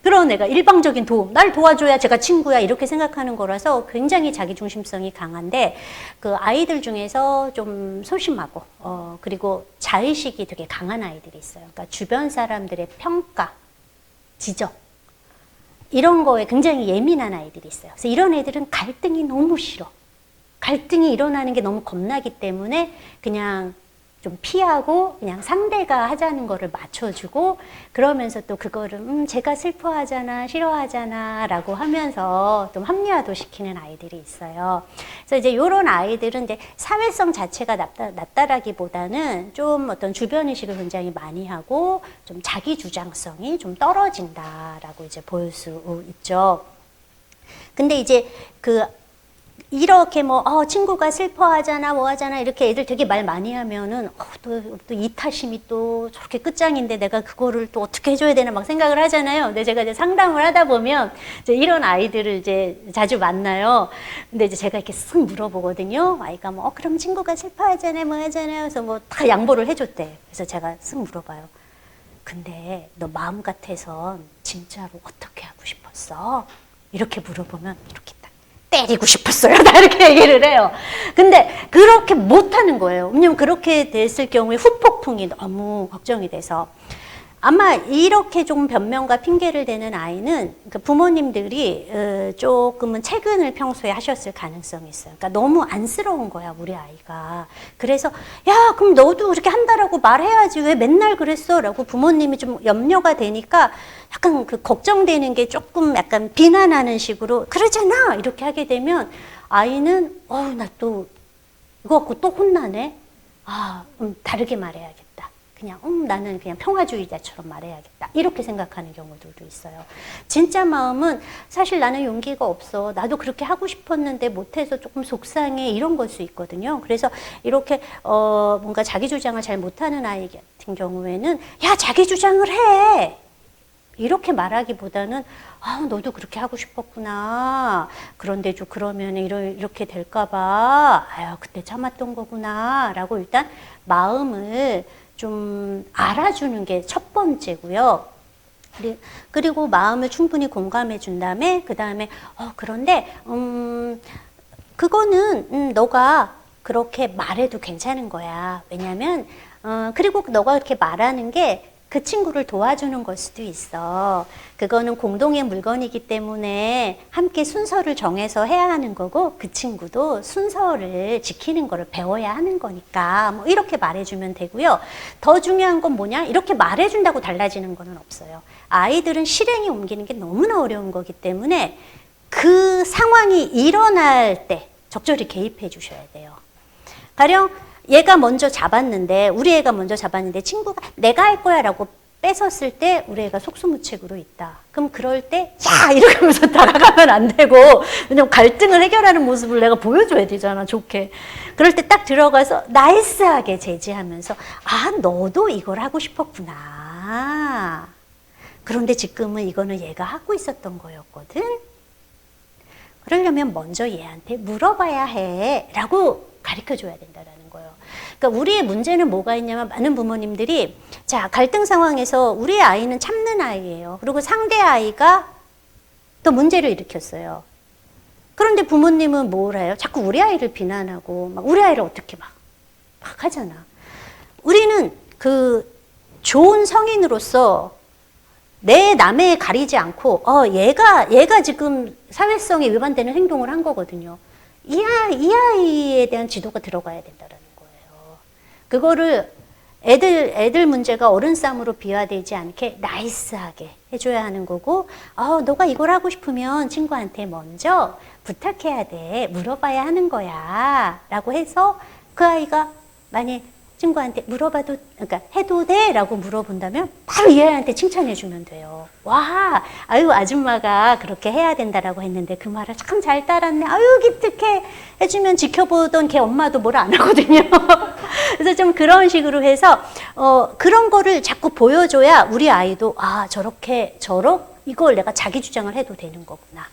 A: 그런 애가 일방적인 도움. 날 도와줘야 제가 친구야. 이렇게 생각하는 거라서 굉장히 자기 중심성이 강한데 그 아이들 중에서 좀 소심하고 그리고 자의식이 되게 강한 아이들이 있어요. 그러니까 주변 사람들의 평가, 지적 이런 거에 굉장히 예민한 아이들이 있어요. 그래서 이런 애들은 갈등이 너무 싫어. 갈등이 일어나는 게 너무 겁나기 때문에 그냥 좀 피하고 그냥 상대가 하자는 거를 맞춰주고 그러면서 또 그거를 제가 슬퍼하잖아, 싫어하잖아 라고 하면서 좀 합리화도 시키는 아이들이 있어요. 그래서 이제 이런 아이들은 이제 사회성 자체가 낮다라기보다는 좀 어떤 주변 의식을 굉장히 많이 하고 좀 자기 주장성이 좀 떨어진다라고 이제 볼 수 있죠. 근데 이제 이렇게 친구가 슬퍼하잖아, 뭐 하잖아, 이렇게 애들 되게 말 많이 하면은, 또 이타심이 또 저렇게 끝장인데 내가 그거를 또 어떻게 해줘야 되나 막 생각을 하잖아요. 근데 제가 이제 상담을 하다 보면 이제 이런 아이들을 이제 자주 만나요. 근데 이제 제가 이렇게 쓱 물어보거든요. 아이가 그럼 친구가 슬퍼하잖아요, 뭐 하잖아요. 그래서 뭐 다 양보를 해줬대. 그래서 제가 쓱 물어봐요. 근데 너 마음 같아선 진짜로 어떻게 하고 싶었어? 이렇게 물어보면 이렇게 때리고 싶었어요. 나 이렇게 얘기를 해요. 근데 그렇게 못하는 거예요. 왜냐면 그렇게 됐을 경우에 후폭풍이 너무 걱정이 돼서. 아마 이렇게 조금 변명과 핑계를 대는 아이는 부모님들이 조금은 체근을 평소에 하셨을 가능성이 있어요. 그러니까 너무 안쓰러운 거야, 우리 아이가. 그래서 야, 그럼 너도 그렇게 한다라고 말해야지. 왜 맨날 그랬어? 라고 부모님이 좀 염려가 되니까 약간 그 걱정되는 게 조금 약간 비난하는 식으로 그러잖아! 이렇게 하게 되면 아이는 나 또 이거 갖고 또 혼나네? 다르게 말해야겠다. 그냥 나는 그냥 평화주의자처럼 말해야겠다. 이렇게 생각하는 경우들도 있어요. 진짜 마음은 사실 나는 용기가 없어. 나도 그렇게 하고 싶었는데 못해서 조금 속상해. 이런 걸 수 있거든요. 그래서 이렇게 뭔가 자기 주장을 잘 못하는 아이 같은 경우에는 야, 자기 주장을 해. 이렇게 말하기보다는 너도 그렇게 하고 싶었구나. 그런데 좀 그러면 이렇게 될까봐 그때 참았던 거구나. 라고 일단 마음을 좀 알아주는 게 첫 번째고요. 그리고 마음을 충분히 공감해 준 다음에 그 다음에 그런데 그거는 너가 그렇게 말해도 괜찮은 거야. 왜냐면 그리고 너가 그렇게 말하는 게 그 친구를 도와주는 걸 수도 있어. 그거는 공동의 물건이기 때문에 함께 순서를 정해서 해야 하는 거고 그 친구도 순서를 지키는 거를 배워야 하는 거니까 뭐 이렇게 말해주면 되고요. 더 중요한 건 뭐냐? 이렇게 말해준다고 달라지는 거는 없어요. 아이들은 실행에 옮기는 게 너무나 어려운 거기 때문에 그 상황이 일어날 때 적절히 개입해 주셔야 돼요. 가령 얘가 먼저 잡았는데 우리 애가 먼저 잡았는데 친구가 내가 할 거야 라고 뺏었을 때 우리 애가 속수무책으로 있다. 그럼 그럴 때 야! 이러면서 따라가면 안 되고 왜냐면 갈등을 해결하는 모습을 내가 보여줘야 되잖아 좋게. 그럴 때 딱 들어가서 나이스하게 제지하면서 아 너도 이걸 하고 싶었구나. 그런데 지금은 이거는 얘가 하고 있었던 거였거든. 그러려면 먼저 얘한테 물어봐야 해 라고 가르쳐줘야 된다라는 거예요. 그러니까 우리의 문제는 뭐가 있냐면 많은 부모님들이 자 갈등 상황에서 우리 아이는 참는 아이예요. 그리고 상대 아이가 또 문제를 일으켰어요. 그런데 부모님은 뭘 해요? 자꾸 우리 아이를 비난하고 막 우리 아이를 어떻게 막 하잖아. 우리는 그 좋은 성인으로서 내 남에 가리지 않고 얘가 지금 사회성에 위반되는 행동을 한 거거든요. 이 아이에 대한 지도가 들어가야 된다라는 거예요. 그거를 애들 문제가 어른 싸움으로 비화되지 않게 나이스하게 해줘야 하는 거고, 너가 이걸 하고 싶으면 친구한테 먼저 부탁해야 돼. 물어봐야 하는 거야. 라고 해서 그 아이가 만약 친구한테 물어봐도, 그러니까 해도 돼? 라고 물어본다면 바로 이 아이한테 칭찬해주면 돼요. 와, 아유, 아줌마가 그렇게 해야 된다라고 했는데 그 말을 참 잘 따랐네. 아유, 기특해. 해주면 지켜보던 걔 엄마도 뭘 안 하거든요. 그래서 좀 그런 식으로 해서, 그런 거를 자꾸 보여줘야 우리 아이도, 이걸 내가 자기 주장을 해도 되는 거구나.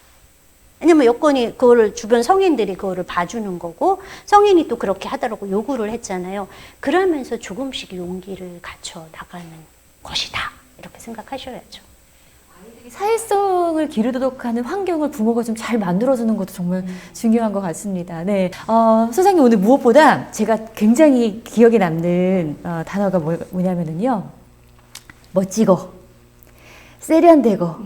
A: 왜냐면 여건이 그거를 주변 성인들이 그거를 봐주는 거고 성인이 또 그렇게 하더라고 요구를 했잖아요. 그러면서 조금씩 용기를 갖춰 나가는 것이다. 이렇게 생각하셔야죠.
B: 사회성을 기르도록하는 환경을 부모가 좀 잘 만들어주는 것도 정말 중요한 것 같습니다. 네, 소장님 오늘 무엇보다 제가 굉장히 기억에 남는 단어가 뭐냐면은요, 멋지고 세련되고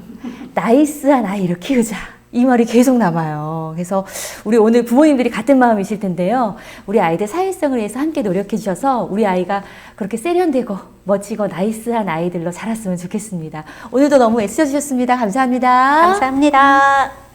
B: 나이스한 아이를 키우자. 이 말이 계속 남아요. 그래서 우리 오늘 부모님들이 같은 마음이실 텐데요. 우리 아이들 사회성을 위해서 함께 노력해 주셔서 우리 아이가 그렇게 세련되고 멋지고 나이스한 아이들로 자랐으면 좋겠습니다. 오늘도 너무 애써 주셨습니다. 감사합니다.
A: 감사합니다.